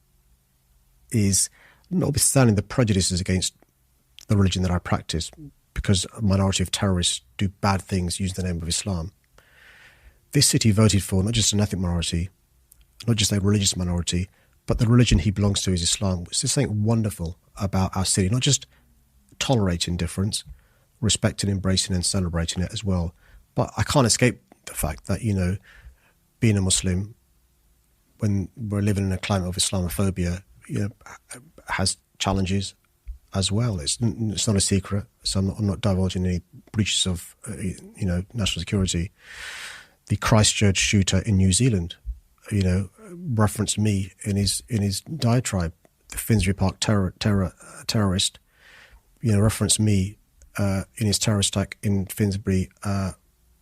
is, notwithstanding the prejudices against the religion that I practice, because a minority of terrorists do bad things using the name of Islam, this city voted for not just an ethnic minority, not just a religious minority, but the religion he belongs to is Islam. There's something wonderful about our city, not just tolerating difference, respecting, embracing and celebrating it as well. But I can't escape the fact that, being a Muslim, when we're living in a climate of Islamophobia, has challenges as well. It's not a secret, so I'm not divulging any breaches of national security. The Christchurch shooter in New Zealand, referenced me in his diatribe. The Finsbury Park terrorist, referenced me in his terrorist attack in Finsbury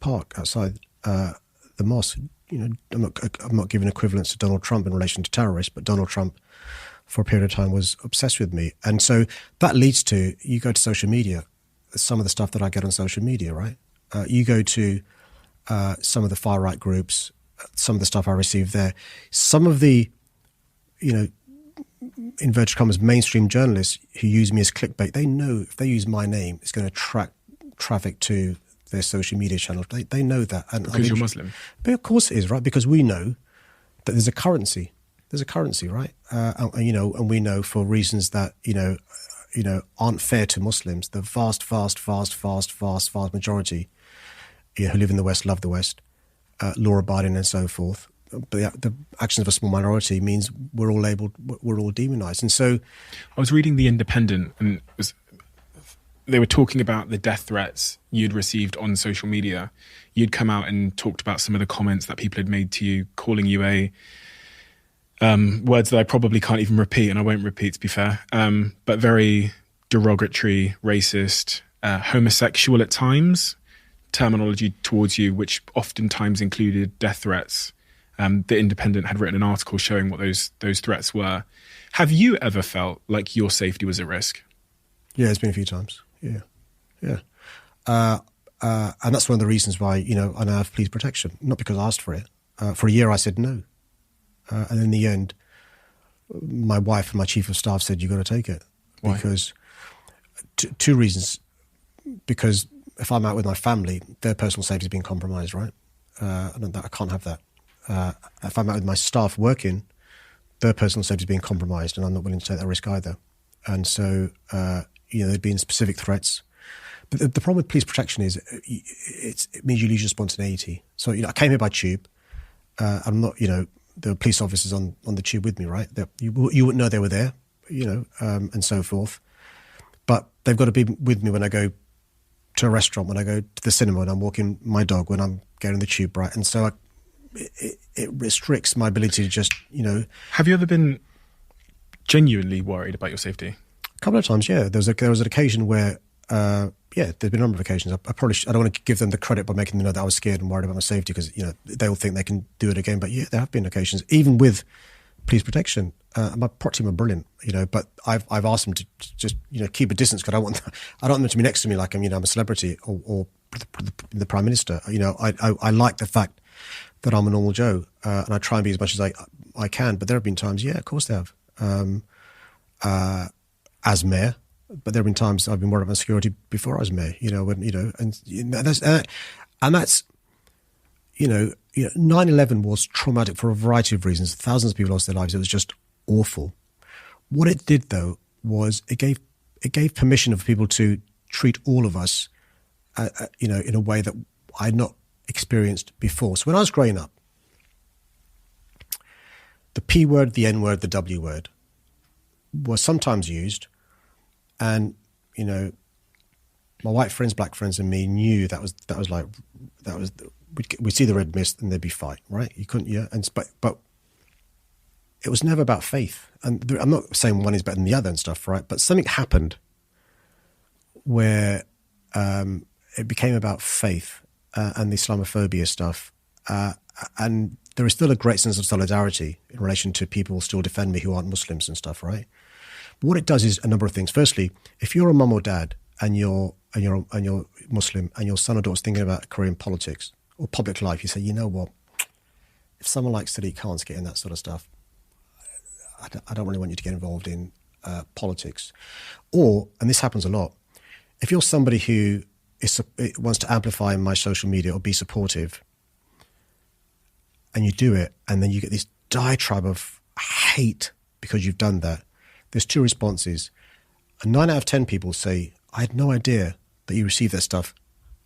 Park outside the mosque. I'm not giving equivalence to Donald Trump in relation to terrorists, but Donald Trump, for a period of time, was obsessed with me. And so that leads to, you go to social media, some of the stuff that I get on social media, right? You go to some of the far-right groups, some of the stuff I receive there. Some of the, inverted commas, mainstream journalists who use me as clickbait, they know if they use my name, it's going to attract traffic to their social media channels. They know that. And because you're Muslim. But of course it is, right? Because we know that there's a currency. There's a currency, right? And we know for reasons that, aren't fair to Muslims, the vast majority who live in the West love the West, law-abiding and so forth. But the actions of a small minority means we're all demonized. And so I was reading The Independent, and they were talking about the death threats you'd received on social media. You'd come out and talked about some of the comments that people had made to you, calling you words that I probably can't even repeat, and I won't repeat, to be fair, but very derogatory, racist, homosexual at times, terminology towards you, which oftentimes included death threats. The Independent had written an article showing what those threats were. Have you ever felt like your safety was at risk? Yeah, it's been a few times. Yeah. And that's one of the reasons why, I now have police protection. Not because I asked for it. For a year I said no. And in the end, my wife and my chief of staff said, you've got to take it. Why? Because two reasons. Because if I'm out with my family, their personal safety is being compromised, right? And I can't have that. If I'm out with my staff working, their personal safety is being compromised, and I'm not willing to take that risk either. And so, there've been specific threats. But the problem with police protection is it means you lose your spontaneity. So, I came here by tube. I'm not, there were police officers on the tube with me, right? You wouldn't know they were there, and so forth. But they've got to be with me when I go to a restaurant, when I go to the cinema, when I'm walking my dog, when I'm getting the tube, right? And so it restricts my ability to just, Have you ever been genuinely worried about your safety? A couple of times, yeah. There was an occasion where, there's been a number of occasions. I don't want to give them the credit by making them know that I was scared and worried about my safety, because, they all think they can do it again. But yeah, there have been occasions, even with police protection. My prop team are brilliant, but I've asked them to just, keep a distance, because I don't want them to be next to me like I'm a celebrity or the Prime Minister. I like the fact that I'm a normal Joe, and I try and be as much as I can. But there have been times, yeah, of course there have, as mayor. But there have been times I've been worried about security before I was mayor. And that's 9/11 was traumatic for a variety of reasons. Thousands of people lost their lives. It was just awful. What it did, though, was it gave permission for people to treat all of us, in a way that I had not experienced before. So when I was growing up, the P word, the N word, the W word was sometimes used, and my white friends, black friends, and me knew that was we'd see the red mist and there'd be fight, right? You couldn't, yeah, but it was never about faith. And I'm not saying one is better than the other and stuff, right? But something happened where it became about faith and the Islamophobia stuff. And there is still a great sense of solidarity in relation to people who still defend me who aren't Muslims and stuff, right? But what it does is a number of things. Firstly, if you're a mum or dad and you're Muslim and your son or daughter's thinking about a career in politics or public life, you say, you know what? If someone like Sadiq Khan's getting that sort of stuff, I don't really want you to get involved in politics. Or, and this happens a lot, if you're somebody who wants to amplify my social media or be supportive, and you do it, and then you get this diatribe of hate because you've done that, there's two responses. And 9 out of 10 people say, I had no idea that you received that stuff.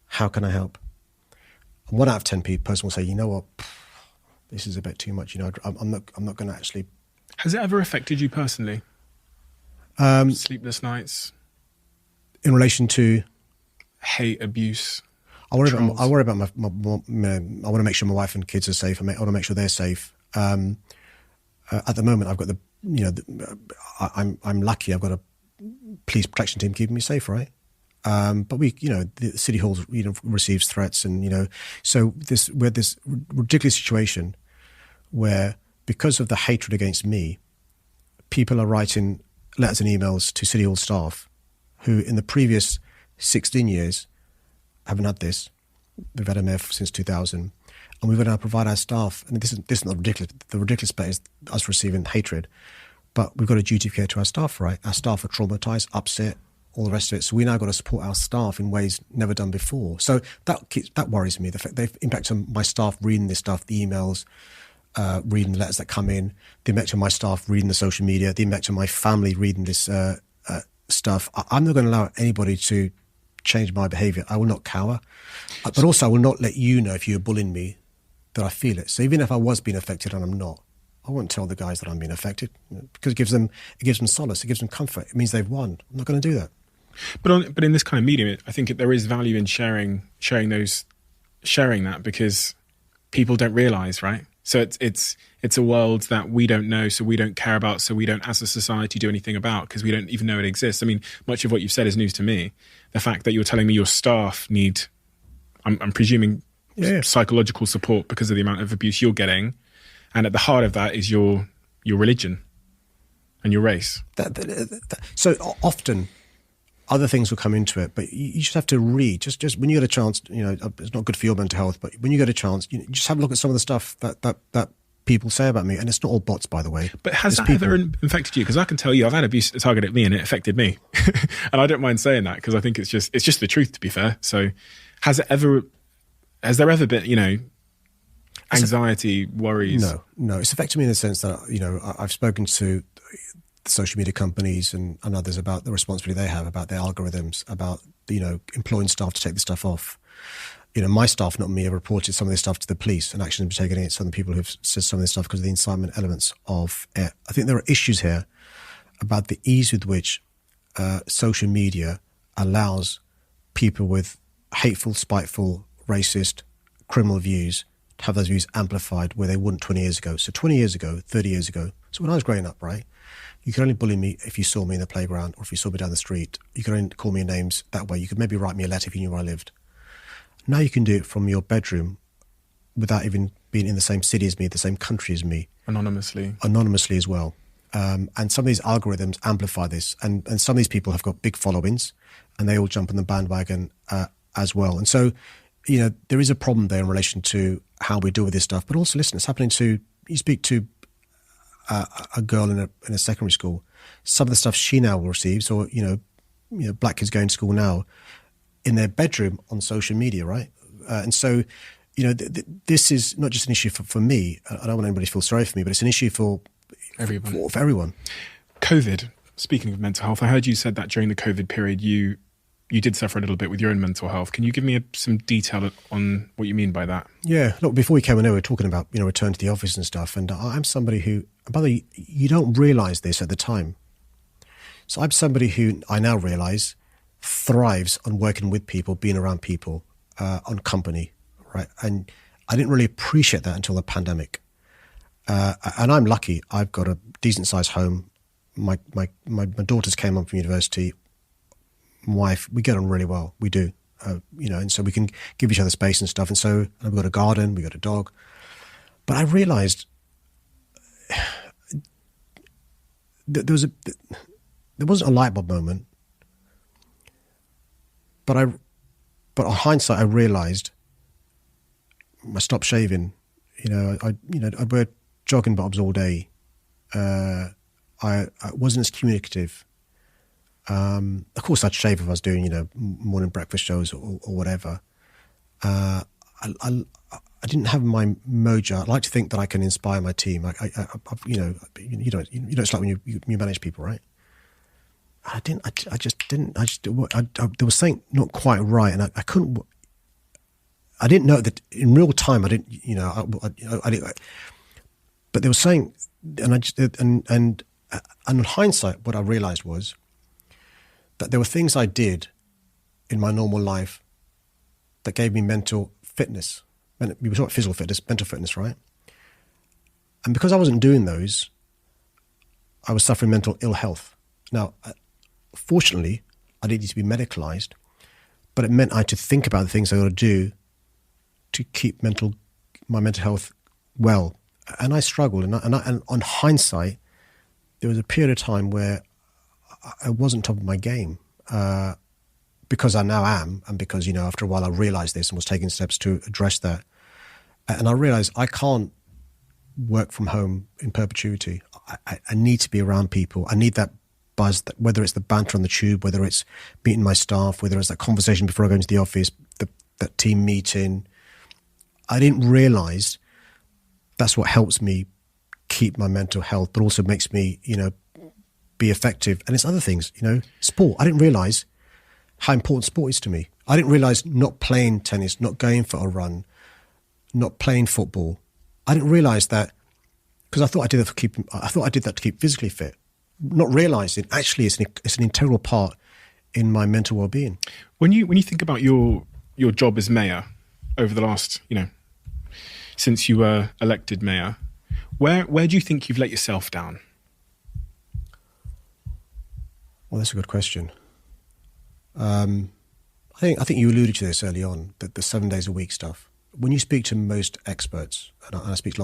How can I help? And 1 out of 10 person will say, you know what, this is a bit too much. You know, I'm not going to actually. Has it ever affected you personally? Sleepless nights? In relation to? Hate, abuse? I worry about I want to make sure my wife and kids are safe. I want to make sure they're safe. At the moment, I've got I'm lucky. I've got a police protection team keeping me safe, right? But the city hall, receives threats, and so we're this ridiculous situation where, because of the hatred against me, people are writing letters and emails to city hall staff who, in the previous 16 years, haven't had this. We've had a mayor since 2000, and we've got to now provide our staff. And this is not ridiculous. The ridiculous bit is us receiving hatred, but we've got a duty of care to our staff, right? Our staff are traumatized, upset, all the rest of it. So we now got to support our staff in ways never done before. So that worries me. The fact they've impact on my staff reading this stuff, the emails, reading the letters that come in, the impact on my staff reading the social media, the impact on my family reading this stuff. I'm not going to allow anybody to change my behaviour. I will not cower, but also I will not let you know if you're bullying me that I feel it. So even if I was being affected and I'm not, I won't tell the guys that I'm being affected, because it gives them solace, it gives them comfort. It means they've won. I'm not going to do that. But in this kind of medium, I think there is value in sharing that, because people don't realise, right? So it's a world that we don't know, so we don't care about, so we don't, as a society, do anything about, because we don't even know it exists. I mean, much of what you've said is news to me. The fact that you're telling me your staff need, I'm presuming, psychological support because of the amount of abuse you're getting, and at the heart of that is your religion and your race. So often other things will come into it, but you just have to read. Just when you get a chance, it's not good for your mental health, but when you get a chance, you just have a look at some of the stuff that people say about me, and it's not all bots, by the way. But has that ever infected you? Because I can tell you, I've had abuse targeted at me, and it affected me, and I don't mind saying that, because I think it's just the truth, to be fair. So, has there ever been, anxiety, worries? No, it's affected me in the sense that I've spoken to the social media companies and others about the responsibility they have, about their algorithms, about employing staff to take the stuff off. My staff, not me, have reported some of this stuff to the police, and action has been taken against some of the people who've said some of this stuff because of the incitement elements of it. I think there are issues here about the ease with which social media allows people with hateful, spiteful, racist, criminal views to have those views amplified where they wouldn't 20 years ago. So 20 years ago, 30 years ago. So when I was growing up, right, you could only bully me if you saw me in the playground or if you saw me down the street. You could only call me names that way. You could maybe write me a letter if you knew where I lived. Now you can do it from your bedroom without even being in the same city as me, the same country as me. Anonymously as well. And some of these algorithms amplify this. And some of these people have got big followings, and they all jump on the bandwagon as well. And so, there is a problem there in relation to how we deal with this stuff. But also, listen, it's happening you speak to a girl in a secondary school, some of the stuff she now receives, or, black kids going to school now, in their bedroom on social media, right? And so, this is not just an issue for me. I don't want anybody to feel sorry for me, but it's an issue for everyone. For everyone. COVID, speaking of mental health, I heard you said that during the COVID period, you did suffer a little bit with your own mental health. Can you give me some detail on what you mean by that? Yeah, look, before we came in, we were talking about, return to the office and stuff. And I'm somebody who, by the way, you don't realise this at the time. So I'm somebody who I now realise thrives on working with people, being around people, on company, right? And I didn't really appreciate that until the pandemic. And I'm lucky. I've got a decent sized home. My daughters came on from university. My wife, we get on really well. We do, and so we can give each other space and stuff. And so we've got a garden, we've got a dog. But I realised that there wasn't a light bulb moment. But on hindsight, I realised I stopped shaving. I wear jogging bottoms all day. I wasn't as communicative. Of course, I'd shave if I was doing, morning breakfast shows or whatever. I didn't have my mojo. I like to think that I can inspire my team. You know, it's like when you manage people, right? I didn't. I just didn't. There was something not quite right, and I couldn't. I didn't know that in real time. I didn't. I didn't. But there was something, and in hindsight, what I realised was that there were things I did in my normal life that gave me mental fitness. We were talking about physical fitness, mental fitness, right? And because I wasn't doing those, I was suffering mental ill health. Now, fortunately, I didn't need to be medicalised, but it meant I had to think about the things I got to do to keep my mental health well. And I struggled. And on hindsight, there was a period of time where I wasn't top of my game because I now am, and because, after a while I realised this and was taking steps to address that. And I realised I can't work from home in perpetuity. I need to be around people. I need that buzz, whether it's the banter on the tube, whether it's meeting my staff, whether it's that conversation before I go into the office, that team meeting. I didn't realise that's what helps me keep my mental health, but also makes me, be effective. And it's other things, sport. I didn't realise how important sport is to me. I didn't realise not playing tennis, not going for a run, not playing football. I didn't realise that because I thought I did that to keep physically fit, not realising actually it's an integral part in my mental well-being. When you think about your job as mayor over the last, since you were elected mayor, where do you think you've let yourself down? Well, that's a good question. I think you alluded to this early on, that the 7 days a week stuff. When you speak to most experts, and I speak to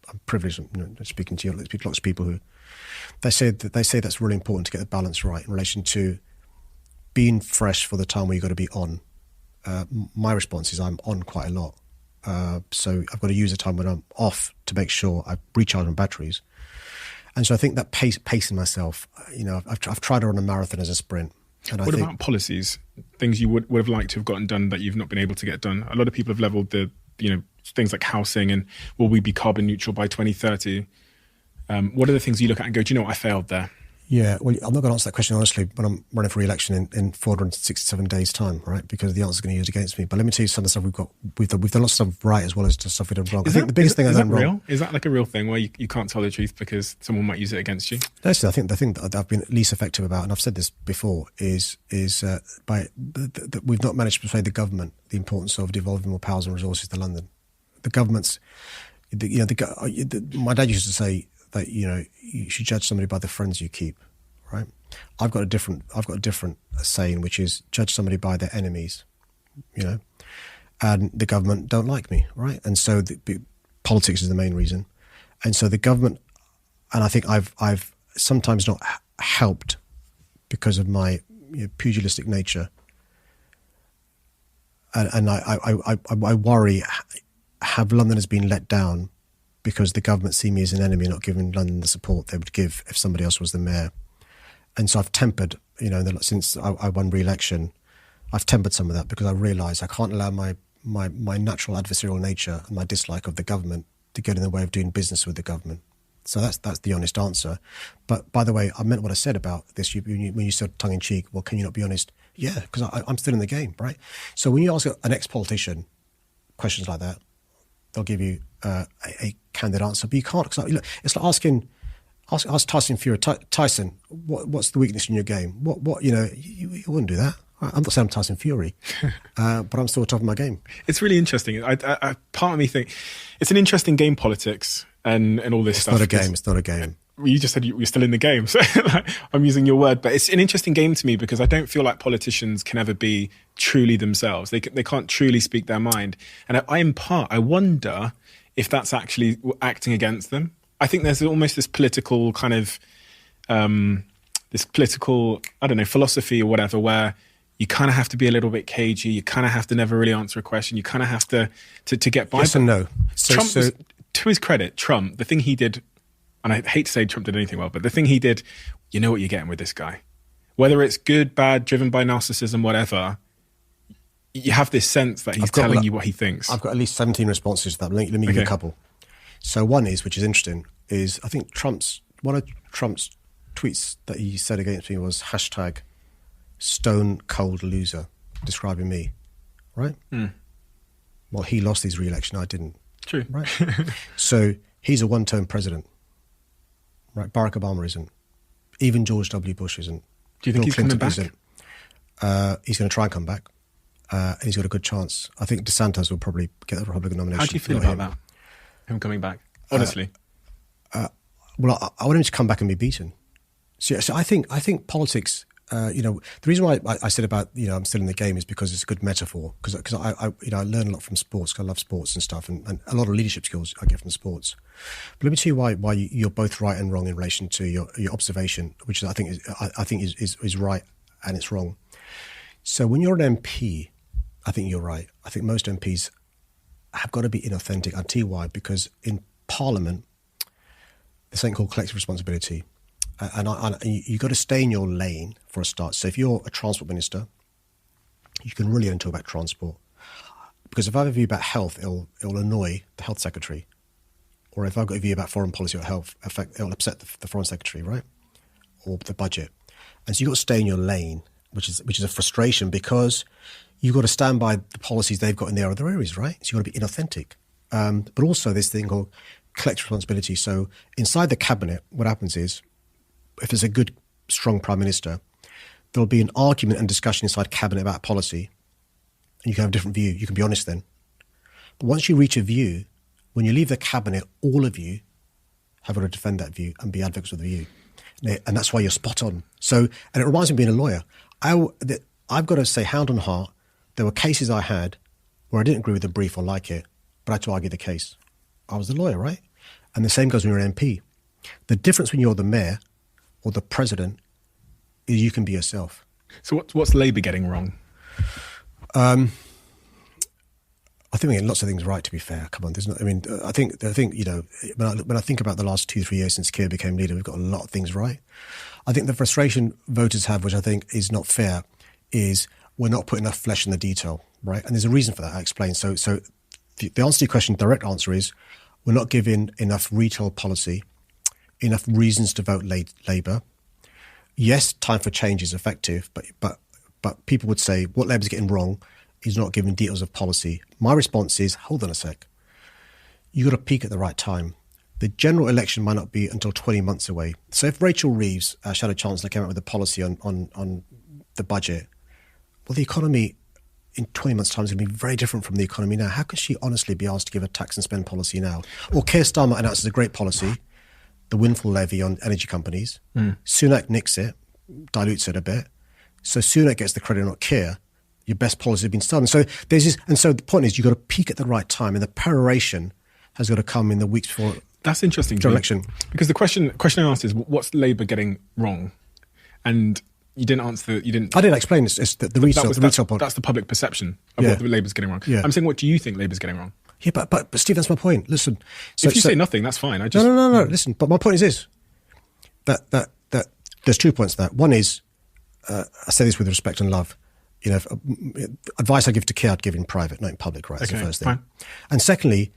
I'm privileged, speaking to you, I speak to lots of people who they say that's really important to get the balance right in relation to being fresh for the time where you've got to be on. My response is I'm on quite a lot. So I've got to use the time when I'm off to make sure I recharge my batteries. And so I think that pacing myself, I've tried to run a marathon as a sprint. And what about policies? Things you would have liked to have gotten done that you've not been able to get done? A lot of people have levelled things like housing and will we be carbon neutral by 2030? What are the things you look at and go, do you know what, I failed there? Yeah, well, I'm not going to answer that question honestly when I'm running for re-election in 467 days' time, right? Because the answer's going to be used against me. But let me tell you some of the stuff we've got. We've done lots of stuff right as well as the stuff we've done wrong. I think the biggest thing I've done wrong. Is that like a real thing where you can't tell the truth because someone might use it against you? No, I think the thing that I've been least effective about, and I've said this before, is that we've not managed to persuade the government the importance of devolving more powers and resources to London. The government's, my dad used to say that you should judge somebody by the friends you keep, right? I've got a different saying, which is judge somebody by their enemies, and the government don't like me, right? And so politics is the main reason. And so the government, and I think I've sometimes not helped because of my pugilistic nature, and I worry, have Londoners been let down because the government see me as an enemy, not giving London the support they would give if somebody else was the mayor. And so I've tempered, since I won re-election, I've tempered some of that because I realise I can't allow my natural adversarial nature and my dislike of the government to get in the way of doing business with the government. So that's the honest answer. But by the way, I meant what I said about this. When you said tongue-in-cheek, well, can you not be honest? Yeah, because I'm still in the game, right? So when you ask an ex-politician questions like that, they'll give you a candid answer. But you can't, because it's like ask Tyson Fury, Tyson, what's the weakness in your game? What you wouldn't do that. I'm not saying I'm Tyson Fury, but I'm still top of my game. It's really interesting. I part of me think it's an interesting game, politics. and all this stuff. It's not a game. It's not a game. You just said you're still in the game. So like, I'm using your word, but it's an interesting game to me because I don't feel like politicians can ever be truly themselves. They can't truly speak their mind. And I wonder if that's actually acting against them. I think there's almost this political kind of, I don't know, philosophy or whatever, where you kind of have to be a little bit cagey. You kind of have to never really answer a question. You kind of have to get by. Yes and no. Trump was, to his credit, Trump, the thing he did, and I hate to say Trump did anything well, but the thing he did, you know what you're getting with this guy. Whether it's good, bad, driven by narcissism, whatever, you have this sense that he's telling you what he thinks. I've got at least 17 responses to that. Let me give you a couple. So one is, which is interesting, is I think one of Trump's tweets that he said against me was hashtag stone cold loser, describing me, right? Well, he lost his re-election, I didn't. True. Right? So he's a one-term president, right? Barack Obama isn't. Even George W. Bush isn't. Do you think Bill he's Clinton coming back? Isn't. He's going to try and come back. And he's got a good chance. I think DeSantis will probably get the Republican nomination. How do you feel about that? Him coming back? Honestly. Well, I want him to come back and be beaten. So I think politics. The reason why I said about I'm still in the game is because it's a good metaphor. Because I learn a lot from sports. 'Cause I love sports and stuff, and a lot of leadership skills I get from sports. But let me tell you why you're both right and wrong in relation to your observation, which I think is right and it's wrong. So when you're an MP, I think you're right. I think most MPs have got to be inauthentic. I'll tell you why. Because in Parliament, there's something called collective responsibility. And you've got to stay in your lane for a start. So if you're a transport minister, you can really only talk about transport. Because if I have a view about health, it'll annoy the health secretary. Or if I've got a view about foreign policy or health, it'll upset the foreign secretary, right? Or the budget. And so you've got to stay in your lane, which is a frustration because you've got to stand by the policies they've got in their other areas, right? So you've got to be inauthentic. But also this thing called collective responsibility. So inside the cabinet, what happens is, if there's a good, strong prime minister, there'll be an argument and discussion inside cabinet about policy, and you can have a different view. You can be honest then. But once you reach a view, when you leave the cabinet, all of you have got to defend that view and be advocates of the view. And that's why you're spot on. So, and it reminds me of being a lawyer. I've got to say, hand on heart, there were cases I had where I didn't agree with the brief or like it, but I had to argue the case. I was the lawyer, right? And the same goes when you're an MP. The difference when you're the mayor or the president is you can be yourself. So what's Labour getting wrong? I think we're getting lots of things right, to be fair. Come on, there's not, I think when I think about the last 2-3 years since Keir became leader, we've got a lot of things right. I think the frustration voters have, which I think is not fair, is we're not putting enough flesh in the detail, right? And there's a reason for that, I explain. So the answer to your question, direct answer is we're not giving enough retail policy, enough reasons to vote Labour. Yes, time for change is effective, but people would say what Labour's getting wrong is not giving details of policy. My response is, hold on a sec. You got to peak at the right time. The general election might not be until 20 months away. So if Rachel Reeves, Shadow Chancellor, came out with a policy on the budget, well, the economy in 20 months' time is going to be very different from the economy now. How can she honestly be asked to give a tax and spend policy now? Or Keir Starmer announces a great policy, the windfall levy on energy companies. Sunak nicks it, dilutes it a bit. So Sunak gets the credit, not Keir. Your best policy has been started. So there's this, and so the point is, you've got to peak at the right time, and the peroration has got to come in the weeks before. That's interesting. Election. Because the question I asked is, what's Labour getting wrong? And you didn't answer. You didn't. I didn't explain this. It's the retail part. That's the public perception of what Labour's getting wrong. Yeah. I'm saying, what do you think Labour's getting wrong? Yeah, but Steve, that's my point. Listen, if you say nothing, that's fine. No. Listen, but my point is this: that there's 2 points to that. One is, I say this with respect and love. You know, advice I give to Keir, I'd give in private, not in public, right? That's the first thing. Fine. And secondly,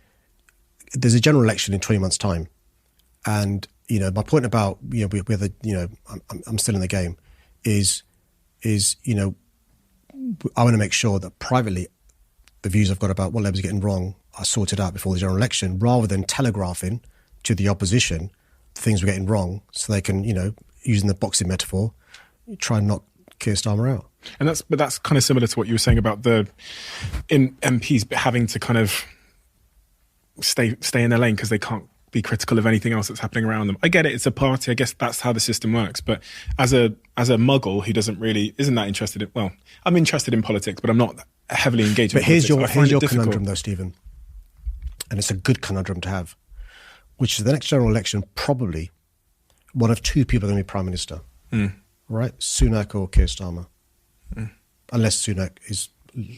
there's a general election in 20 months' time. And, my point about, whether, I'm still in the game is, I want to make sure that privately the views I've got about what Labour's getting wrong are sorted out before the general election, rather than telegraphing to the opposition the things we're getting wrong so they can, using the boxing metaphor, try and knock Keir Starmer out. And that's kind of similar to what you were saying about in MPs having to kind of stay in their lane because they can't be critical of anything else that's happening around them. I get it. It's a party. I guess that's how the system works. But as a muggle who isn't that interested in, well, I'm interested in politics, but I'm not heavily engaged in politics. But here's your conundrum though, Stephen. And it's a good conundrum to have, which is the next general election, probably one of two people are going to be Prime Minister, right? Sunak or Keir Starmer. Unless Sunak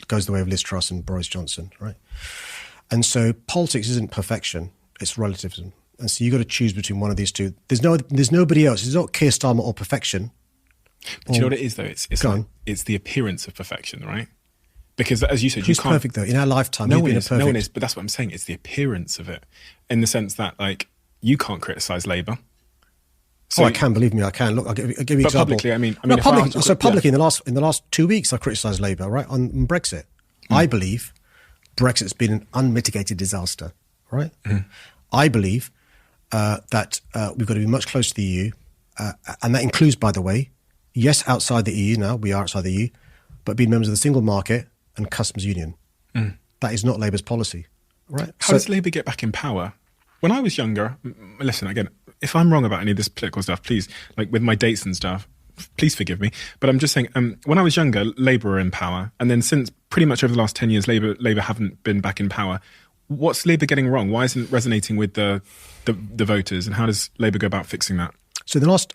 goes the way of Liz Truss and Boris Johnson, right? And so politics isn't perfection, it's relativism. And so you've got to choose between one of these two. There's nobody else. It's not Keir Starmer or perfection. But you know what it is, though? It's the appearance of perfection, right? Because as you said, who's perfect, though? In our lifetime, no one is, but that's what I'm saying. It's the appearance of it, in the sense that, like, you can't criticise Labour. So, I can, believe me, I can. Look, I'll give you an example. Publicly, I mean, publicly, in the last 2 weeks, I criticised Labour, right, on Brexit. I believe Brexit's been an unmitigated disaster, right? I believe that we've got to be much closer to the EU, and that includes, by the way, yes, outside the EU now, we are outside the EU, but being members of the single market and customs union. That is not Labour's policy, right? How does Labour get back in power? When I was younger, listen, again, if I'm wrong about any of this political stuff, please, like with my dates and stuff, please forgive me. But I'm just saying, when I was younger, Labour were in power. And then since pretty much over the last 10 years, Labour haven't been back in power. What's Labour getting wrong? Why isn't it resonating with the voters? And how does Labour go about fixing that? So in the last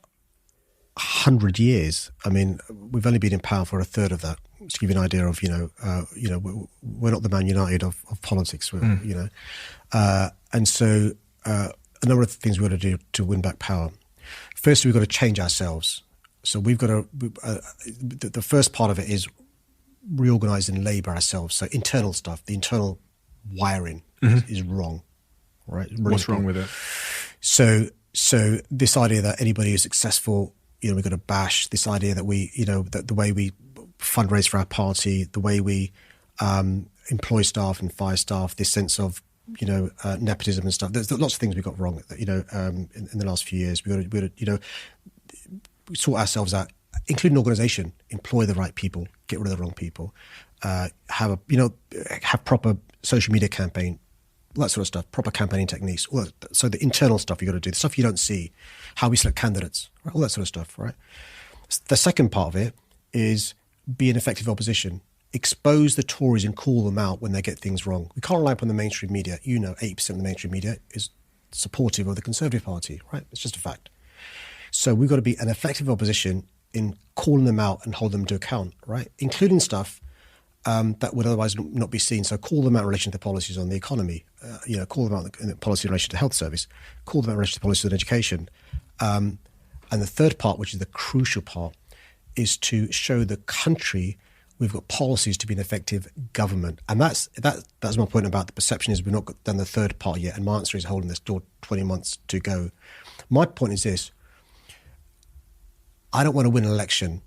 100 years, I mean, we've only been in power for a third of that. To give you an idea of, we're not the Man United of politics, and so a number of things we've got to do to win back power. First, we've got to change ourselves. So we've got to, the first part of it is reorganising Labour ourselves. So internal stuff, the internal wiring is wrong, right? Really What's wrong with it? So this idea that anybody who's successful, we've got to bash. This idea that that the way we fundraise for our party, the way we employ staff and fire staff, this sense of nepotism and stuff. There's lots of things we got wrong. In the last few years, we got to sort ourselves out, including organisation. Employ the right people, get rid of the wrong people. Have proper social media campaign, all that sort of stuff. Proper campaigning techniques. So the internal stuff you got to do, the stuff you don't see, how we select candidates, right? All that sort of stuff. Right. The second part of it is be an effective opposition. Expose the Tories and call them out when they get things wrong. We can't rely upon the mainstream media. 80% of the mainstream media is supportive of the Conservative Party, right? It's just a fact. So we've got to be an effective opposition in calling them out and hold them to account, right? Including stuff that would otherwise not be seen. So call them out in relation to policies on the economy, call them out in the policy in relation to health service, call them out in relation to policies on education. And the third part, which is the crucial part, is to show the country we've got policies to be an effective government. And that's my point about the perception is we've not done the third part yet. And my answer is holding this door 20 months to go. My point is this. I don't want to win an election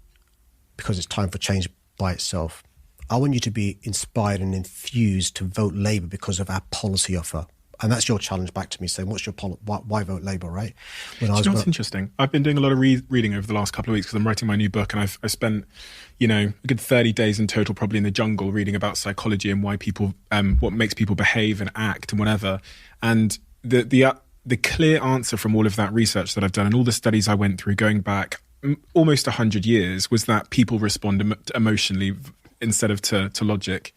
because it's time for change by itself. I want you to be inspired and enthused to vote Labour because of our policy offer. And that's your challenge back to me, saying, "What's your why vote Labour?" Right? It's interesting. I've been doing a lot of reading over the last couple of weeks because I'm writing my new book, and I've spent, a good 30 days in total, probably in the jungle, reading about psychology and why people, what makes people behave and act and whatever. And the clear answer from all of that research that I've done and all the studies I went through, going back almost 100 years, was that people respond emotionally instead of to logic.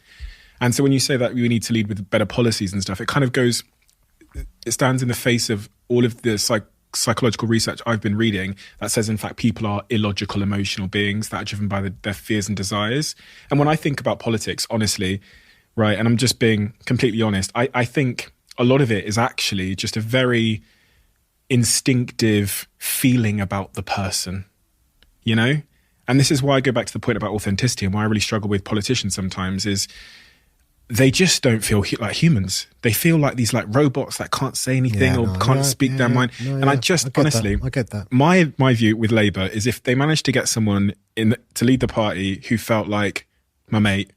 And so when you say that we need to lead with better policies and stuff, it kind of goes, it stands in the face of all of the psychological research I've been reading that says, in fact, people are illogical, emotional beings that are driven by their fears and desires. And when I think about politics, honestly, right, and I'm just being completely honest, I think a lot of it is actually just a very instinctive feeling about the person, And this is why I go back to the point about authenticity and why I really struggle with politicians sometimes is they just don't feel like humans. They feel like these like robots that can't say anything can't speak their mind. And I get that. My view with Labour is if they managed to get someone to lead the party who felt like my mate,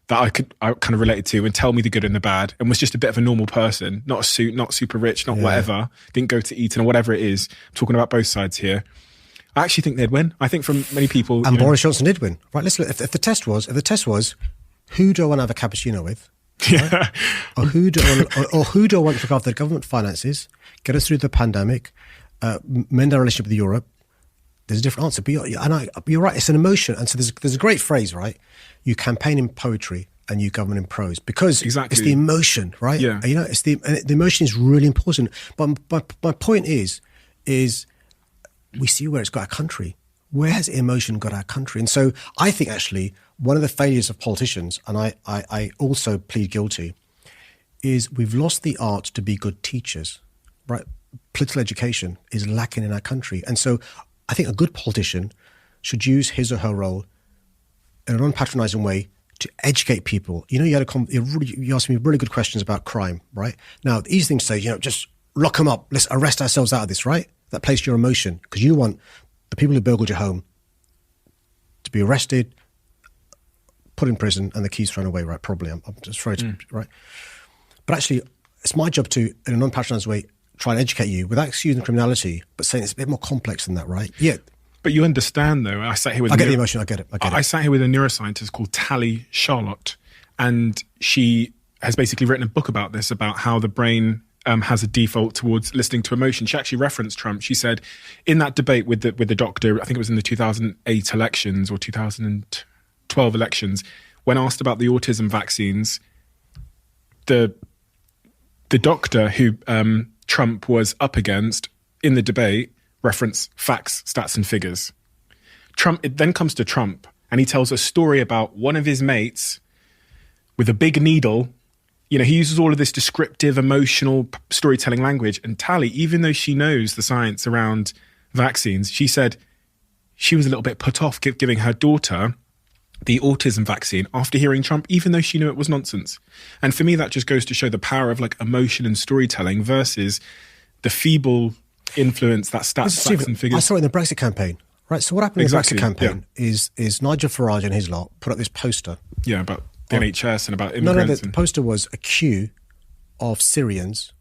that I kind of related to and tell me the good and the bad and was just a bit of a normal person, not a suit, not super rich, not whatever, didn't go to Eton or whatever it is. I'm talking about both sides here. I actually think they'd win. I think from many people... And Boris Johnson did win. Right, listen, if the test was, who do I want to have a cappuccino with? Yeah. Or who do I want to look after the government finances, get us through the pandemic, mend our relationship with Europe? There's a different answer. But you're right, it's an emotion. And so there's a great phrase, right? You campaign in poetry and you govern in prose, because Exactly. it's the emotion, right? Yeah. You know, it's the emotion is really important. But my point is we see where it's got our country. Where has emotion got our country? And so I think actually one of the failures of politicians, and I also plead guilty, is we've lost the art to be good teachers, right? Political education is lacking in our country. And so I think a good politician should use his or her role in an unpatronizing way to educate people. You know, you asked me really good questions about crime, right? Now, the easy thing to say, just lock them up. Let's arrest ourselves out of this, right? That plays to your emotion, because you want the people who burgled your home to be arrested, put in prison, and the keys thrown away, right? Probably. I'm just afraid to, right? But actually, it's my job to, in a non-patronizing way, try and educate you without excusing criminality, but saying it's a bit more complex than that, right? Yeah. But you understand, though. I sat here with. I get the emotion. I get it. I sat here with a neuroscientist called Tally Charlotte, and she has basically written a book about this, about how the brain has a default towards listening to emotion. She actually referenced Trump. She said in that debate with the doctor, I think it was in the 2008 elections or 2012 elections, when asked about the autism vaccines, the doctor who Trump was up against in the debate reference facts, stats and figures. It then comes to Trump, and he tells a story about one of his mates with a big needle. You know, he uses all of this descriptive, emotional storytelling language. And Tally, even though she knows the science around vaccines, she said she was a little bit put off giving her daughter the autism vaccine after hearing Trump, even though she knew it was nonsense. And for me, that just goes to show the power of like emotion and storytelling versus the feeble influence that stats, facts and figures. I saw it in the Brexit campaign, right? So what happened in the Brexit campaign is Nigel Farage and his lot put up this poster. Yeah, about the NHS and about immigrants. The poster was a queue of Syrians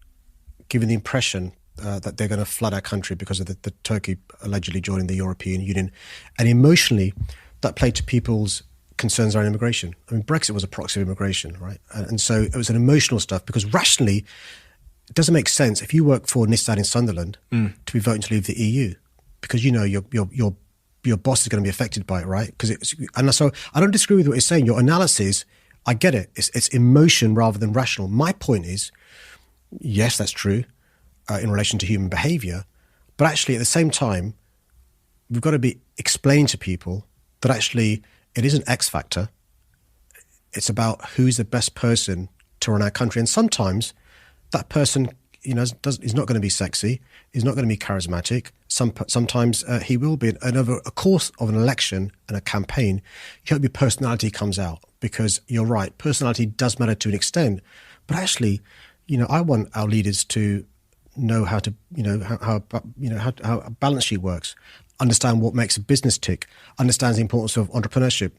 giving the impression that they're going to flood our country because of the Turkey allegedly joining the European Union. And emotionally, that played to people's concerns around immigration. I mean, Brexit was a proxy of immigration, right? And so it was an emotional stuff, because rationally, it doesn't make sense if you work for Nissan in Sunderland to be voting to leave the EU, because you know your boss is going to be affected by it, right? And so I don't disagree with what you're saying. Your analysis, I get it. It's emotion rather than rational. My point is, yes, that's true in relation to human behaviour, but actually at the same time, we've got to be explaining to people that actually it is an X factor. It's about who's the best person to run our country, and sometimes that person, is not going to be sexy, is not going to be charismatic. Sometimes he will be. And over a course of an election and a campaign, you hope your personality comes out, because you're right, personality does matter to an extent. But actually, I want our leaders to know how to, how a balance sheet works, understand what makes a business tick, understands the importance of entrepreneurship,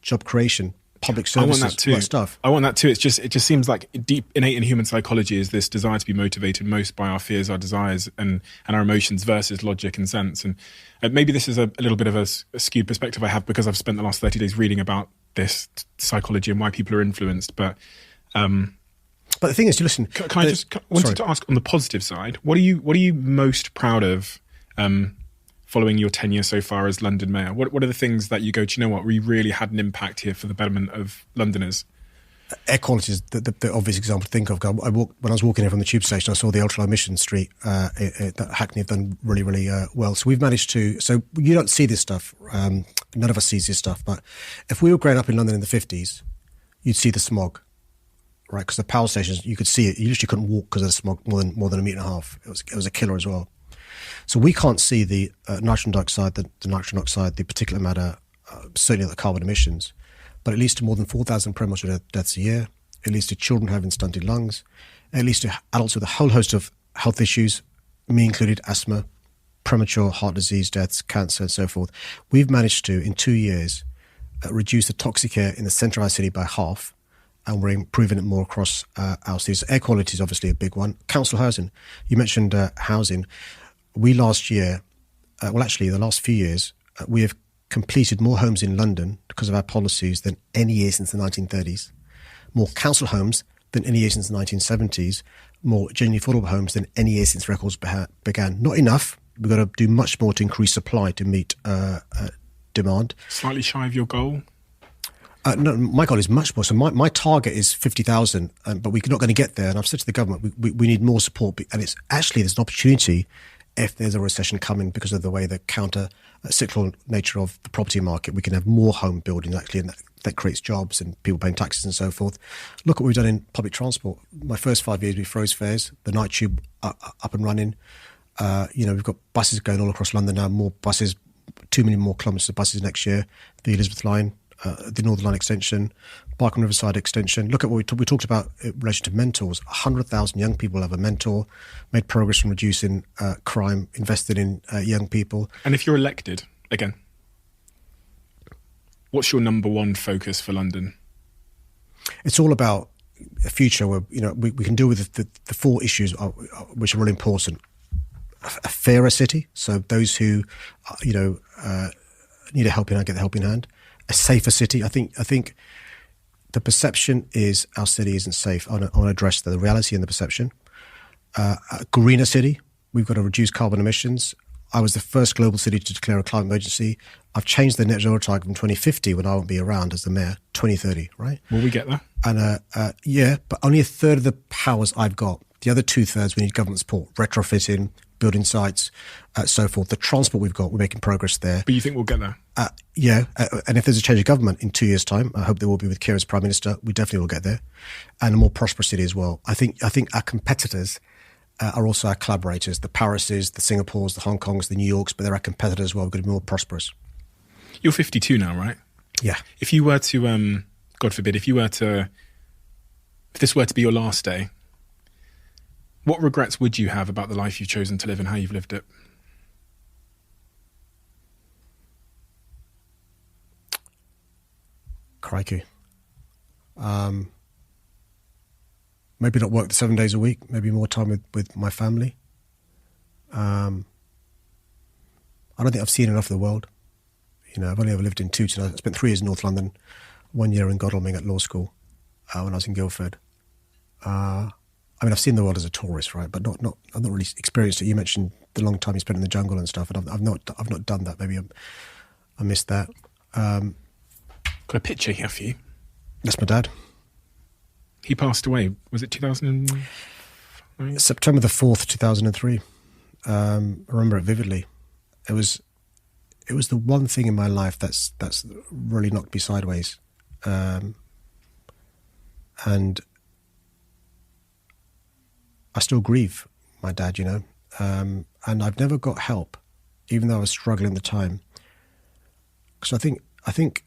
job creation, public services, I want that too. All that stuff. I want that too. It just seems like deep innate in human psychology is this desire to be motivated most by our fears, our desires, and our emotions versus logic and sense. And maybe this is a little bit of a skewed perspective I have, because I've spent the last 30 days reading about this psychology and why people are influenced. But the thing is, you listen. I wanted to ask on the positive side, what are you most proud of? Following your tenure so far as London Mayor, what are the things that you go, do you know what, we really had an impact here for the betterment of Londoners? Air quality is the obvious example to think of. When I was walking in from the tube station, I saw the ultra low emission street that Hackney have done really, really well. So we've managed to. So you don't see this stuff. None of us sees this stuff. But if we were growing up in London in the 50s, you'd see the smog, right? Because the power stations, you could see it. You literally couldn't walk because of the smog more than a metre and a half. It was a killer as well. So we can't see the nitrogen dioxide, the nitrogen oxide, the particulate matter, certainly the carbon emissions, but it leads to more than 4,000 premature deaths a year. It leads to children having stunted lungs. It leads to adults with a whole host of health issues, me included, asthma, premature heart disease deaths, cancer, and so forth. We've managed to, in 2 years, reduce the toxic air in the centre of our city by half, and we're improving it more across our cities. Air quality is obviously a big one. Council housing. You mentioned housing. We last year, the last few years, we have completed more homes in London because of our policies than any year since the 1930s. more council homes than any year since the 1970s, more genuinely affordable homes than any year since records began. Not enough. We've got to do much more to increase supply to meet demand. Slightly shy of your goal? No, my goal is much more. So my target is 50,000, but we're not going to get there. And I've said to the government, we need more support. And it's actually, there's an opportunity if there's a recession coming because of the way the counter-cyclical nature of the property market. We can have more home building actually, and that creates jobs and people paying taxes and so forth. Look what we've done in public transport. My first 5 years, we froze fares, the night tube up and running. We've got buses going all across London now, more buses, 2 million more kilometres of buses next year. The Elizabeth Line, the Northern Line extension, Barking Riverside extension. Look at what we talked about in relation to mentors. 100,000 young people have a mentor, made progress in reducing crime, invested in young people. And if you're elected, again, what's your number one focus for London? It's all about a future where we can deal with the four issues which are really important. A fairer city, so those who need a helping hand get the helping hand. A safer city. I think the perception is our city isn't safe. I want to address the reality and the perception. A greener city. We've got to reduce carbon emissions. I was the first global city to declare a climate emergency. I've changed the net zero target from 2050, when I won't be around as the mayor, 2030, right? Will we get there? And but only a third of the powers I've got. The other 2/3 we need government support, retrofitting, building sites, so forth. The transport we've got, we're making progress there. But you think we'll get there? And if there's a change of government in 2 years' time, I hope there will be with Keir as Prime Minister, we definitely will get there. And a more prosperous city as well. I think our competitors are also our collaborators, the Parises, the Singapores, the Hong Kongs, the New Yorks, but they're our competitors as well. We've got to be more prosperous. You're 52 now, right? Yeah. If you were to, God forbid, if this were to be your last day, what regrets would you have about the life you've chosen to live and how you've lived it? Crikey. Maybe not work the 7 days a week, maybe more time with my family. I don't think I've seen enough of the world. I've only ever lived in Tooting. I spent 3 years in North London, 1 year in Godalming at law school when I was in Guildford. I've seen the world as a tourist, right? But I've not really experienced it. You mentioned the long time you spent in the jungle and stuff, and I've not done that. Maybe I missed that. Got a picture here for you. That's my dad. He passed away. Was it 2000? September the 4th, 2003. I remember it vividly. It was the one thing in my life that's really knocked me sideways, and I still grieve my dad, and I've never got help, even though I was struggling at the time. Because I think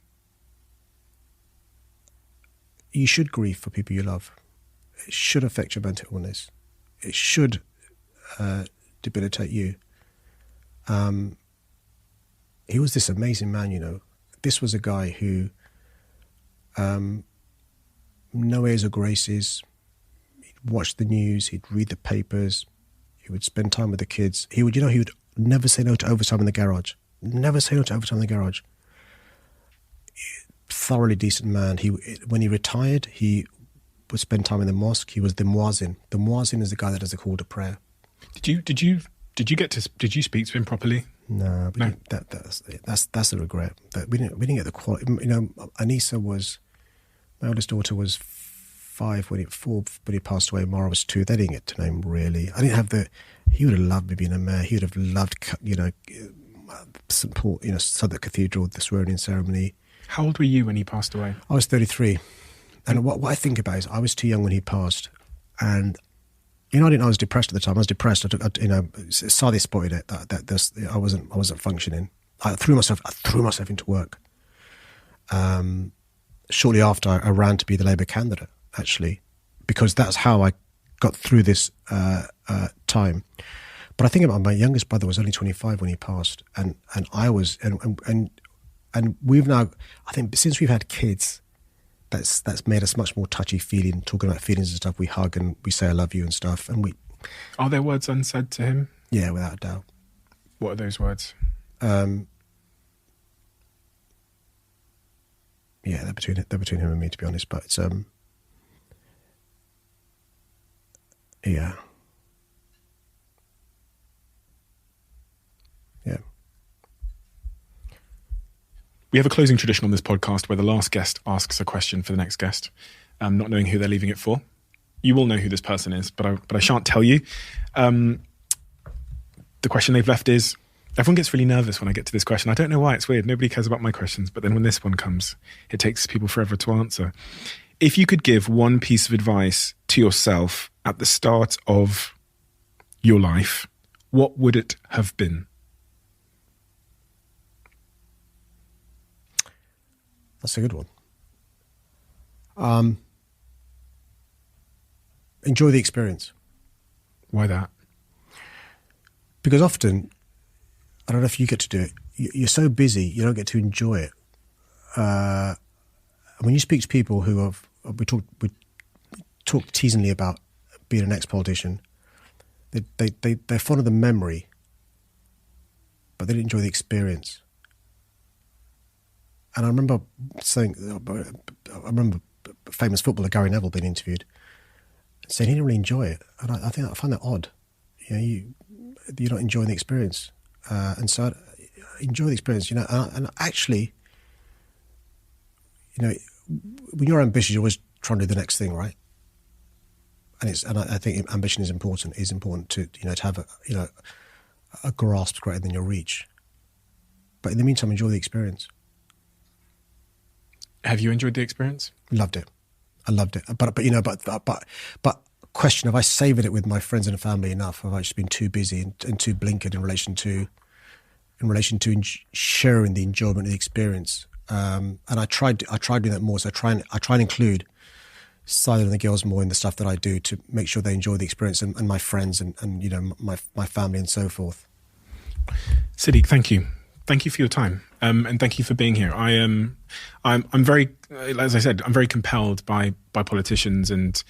you should grieve for people you love. It should affect your mental illness. It should debilitate you. He was this amazing man, This was a guy who, no airs or graces. He'd watch the news. He'd read the papers. He would spend time with the kids. He would never say no to overtime in the garage. Never say no to overtime in the garage. Thoroughly decent man. When he retired, he would spend time in the mosque. He was the muazzin. The muazzin is the guy that does the call to prayer. Did you speak to him properly? No. No. That's a regret. That we didn't get the quality. Anissa my oldest daughter was 4 when he passed away. Mara was 2. They didn't get to know him really. I didn't have he would have loved me being a mayor. He would have loved, St Paul, Southwark Cathedral, the swearing-in ceremony. How old were you when he passed away? I was 33. And what I think about is I was too young when he passed. And, I was depressed at the time. I was depressed. Sadiq spotted it, that I wasn't functioning. I threw myself into work. Shortly after, I ran to be the Labour candidate, actually, because that's how I got through this time. But I think about my youngest brother was only 25 when he passed. And I was, and we've now, I think since we've had kids, that's made us much more touchy-feeling, talking about feelings and stuff. We hug and we say I love you and stuff. And Are there words unsaid to him? Yeah, without a doubt. What are those words? Yeah, they're between him and me, to be honest. But it's Yeah. Yeah. We have a closing tradition on this podcast where the last guest asks a question for the next guest, not knowing who they're leaving it for. You will know who this person is, but I shan't tell you. The question they've left is, everyone gets really nervous when I get to this question. I don't know why, it's weird. Nobody cares about my questions, but then when this one comes, it takes people forever to answer. If you could give one piece of advice to yourself at the start of your life, what would it have been? That's a good one. Enjoy the experience. Why that? Because often, I don't know if you get to do it, you're so busy, you don't get to enjoy it. When you speak to people who have, we talk teasingly about being an ex-politician, they're fond of the memory, but they didn't enjoy the experience. And I remember a famous footballer, Gary Neville, being interviewed, saying he didn't really enjoy it. And I find that odd. You know, you're not enjoying the experience. And so I enjoy the experience, you know, and actually, you know, when you're ambitious, you're always trying to do the next thing, right? And I think ambition is important. It's important to, you know, to have a grasp greater than your reach. But in the meantime, enjoy the experience. Have you enjoyed the experience? Loved it. I loved it. But you know, but question: have I savoured it with my friends and family enough? Have I just been too busy and too blinkered in relation to sharing the enjoyment of the experience? And I tried doing that more. So I try and include Silent and the girls more in the stuff that I do to make sure they enjoy the experience, and my friends and you know my family and so forth. Sadiq, thank you. Thank you for your time, and thank you for being here. I'm very, as I said, I'm very compelled by politicians and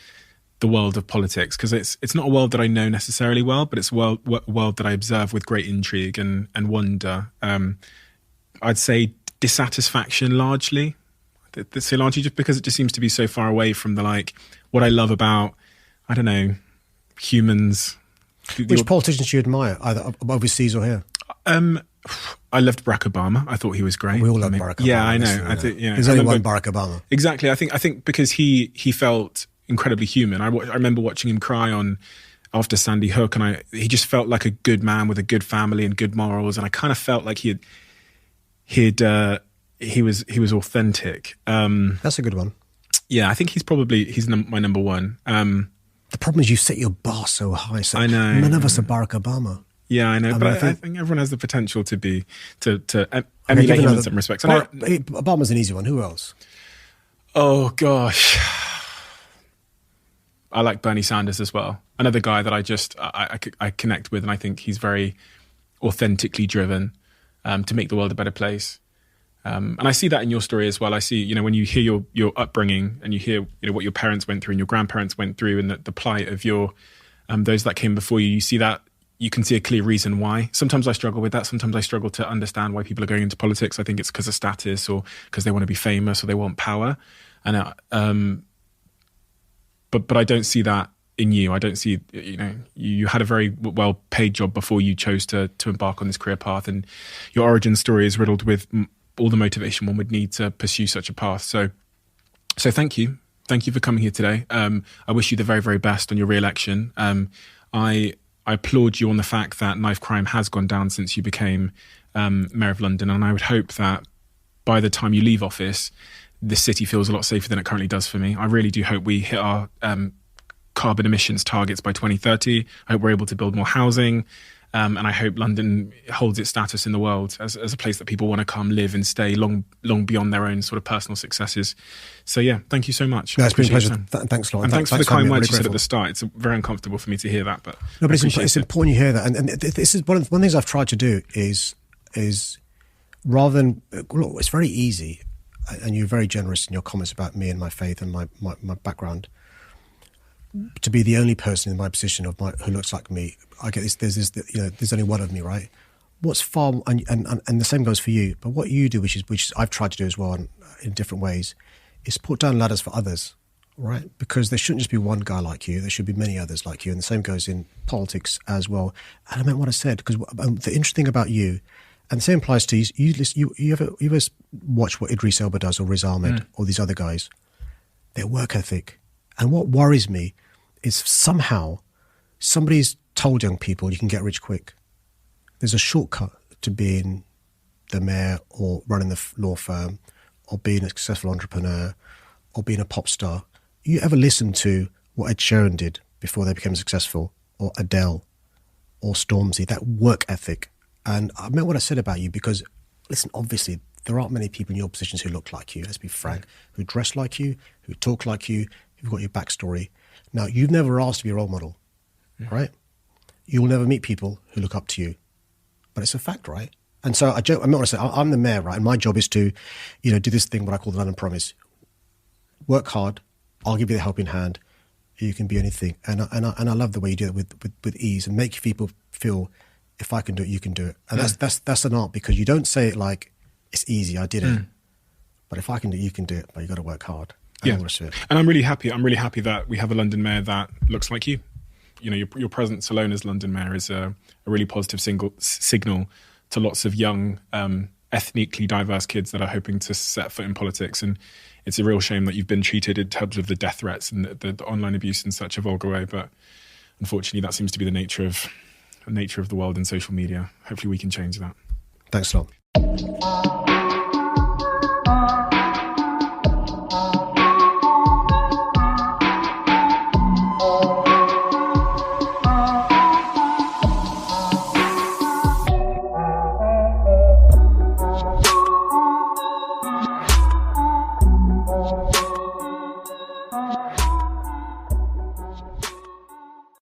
the world of politics, because it's not a world that I know necessarily well, but it's a world that I observe with great intrigue and wonder. I'd say dissatisfaction largely. So largely just because it just seems to be so far away from what I love about, I don't know, humans. Which politicians do you admire, either overseas or here? I loved Barack Obama. I thought he was great. We all love Barack Obama. Yeah, I know. There's only one Barack Obama. Exactly. I think because he felt incredibly human. I remember watching him cry after Sandy Hook, and he just felt like a good man with a good family and good morals, and I kind of felt like he was authentic. That's a good one. Yeah, I think he's my number one. The problem is you set your bar so high. So I know. None of us are Barack Obama. Yeah, I know, but I think everyone has the potential to emulate him in some respects. Obama's an easy one. Who else? Oh gosh, I like Bernie Sanders as well. Another guy that I connect with, and I think he's very authentically driven to make the world a better place. And I see that in your story as well. I see, you know, when you hear your upbringing and you hear, you know, what your parents went through and your grandparents went through, and the plight of those that came before you. You see that. You can see a clear reason why. Sometimes I struggle with that. Sometimes I struggle to understand why people are going into politics. I think it's because of status, or because they want to be famous, or they want power. And but I don't see that in you. I don't see, you know, you had a very well-paid job before you chose to embark on this career path, and your origin story is riddled with all the motivation one would need to pursue such a path. So thank you. Thank you for coming here today. I wish you the very, very best on your re-election. I applaud you on the fact that knife crime has gone down since you became Mayor of London, and I would hope that by the time you leave office, the city feels a lot safer than it currently does for me. I really do hope we hit our carbon emissions targets by 2030. I hope we're able to build more housing, and I hope London holds its status in the world as a place that people want to come live and stay long beyond their own sort of personal successes. So yeah, thank you so much. No, it's been a pleasure. Thanks, Lauren. And thanks for the kind words you said at the start. It's very uncomfortable for me to hear that, but no, but it's important you hear that. And this is one of the things I've tried to do is rather than, look, it's very easy, and you're very generous in your comments about me and my faith and my background, to be the only person in my position who looks like me. I get this. There's only one of me, right? What's far and the same goes for you. But what you do, which is I've tried to do as well, in different ways, is put down ladders for others, right? Because there shouldn't just be one guy like you. There should be many others like you. And the same goes in politics as well. And I meant what I said, because the interesting thing about you, and the same applies to you ever watch what Idris Elba does, or Riz Ahmed, or these other guys, their work ethic. And what worries me is somehow somebody's told young people you can get rich quick. There's a shortcut to being the mayor or running the law firm or being a successful entrepreneur or being a pop star. You ever listen to what Ed Sheeran did before they became successful, or Adele or Stormzy, that work ethic? And I meant what I said about you because, listen, obviously there aren't many people in your positions who look like you, let's be frank, who dress like you, who talk like you, who've got your backstory. Now, you've never asked to be a role model, right? You'll never meet people who look up to you. But it's a fact, right? And so I meant what I said, I'm the mayor, right? And my job is to, do this thing, what I call the London Promise. Work hard, I'll give you the helping hand, you can be anything. And I love the way you do it with ease and make people feel, if I can do it, you can do it. And that's an art, because you don't say it like, it's easy, I did it. But if I can do it, you can do it, but you got to work hard. Yeah, and I'm really happy that we have a London mayor that looks like you. Your presence alone as London mayor is a really positive signal to lots of young, ethnically diverse kids that are hoping to set foot in politics. And it's a real shame that you've been treated in terms of the death threats and the online abuse in such a vulgar way. But unfortunately, that seems to be the nature of the world and social media. Hopefully we can change that. Thanks a lot.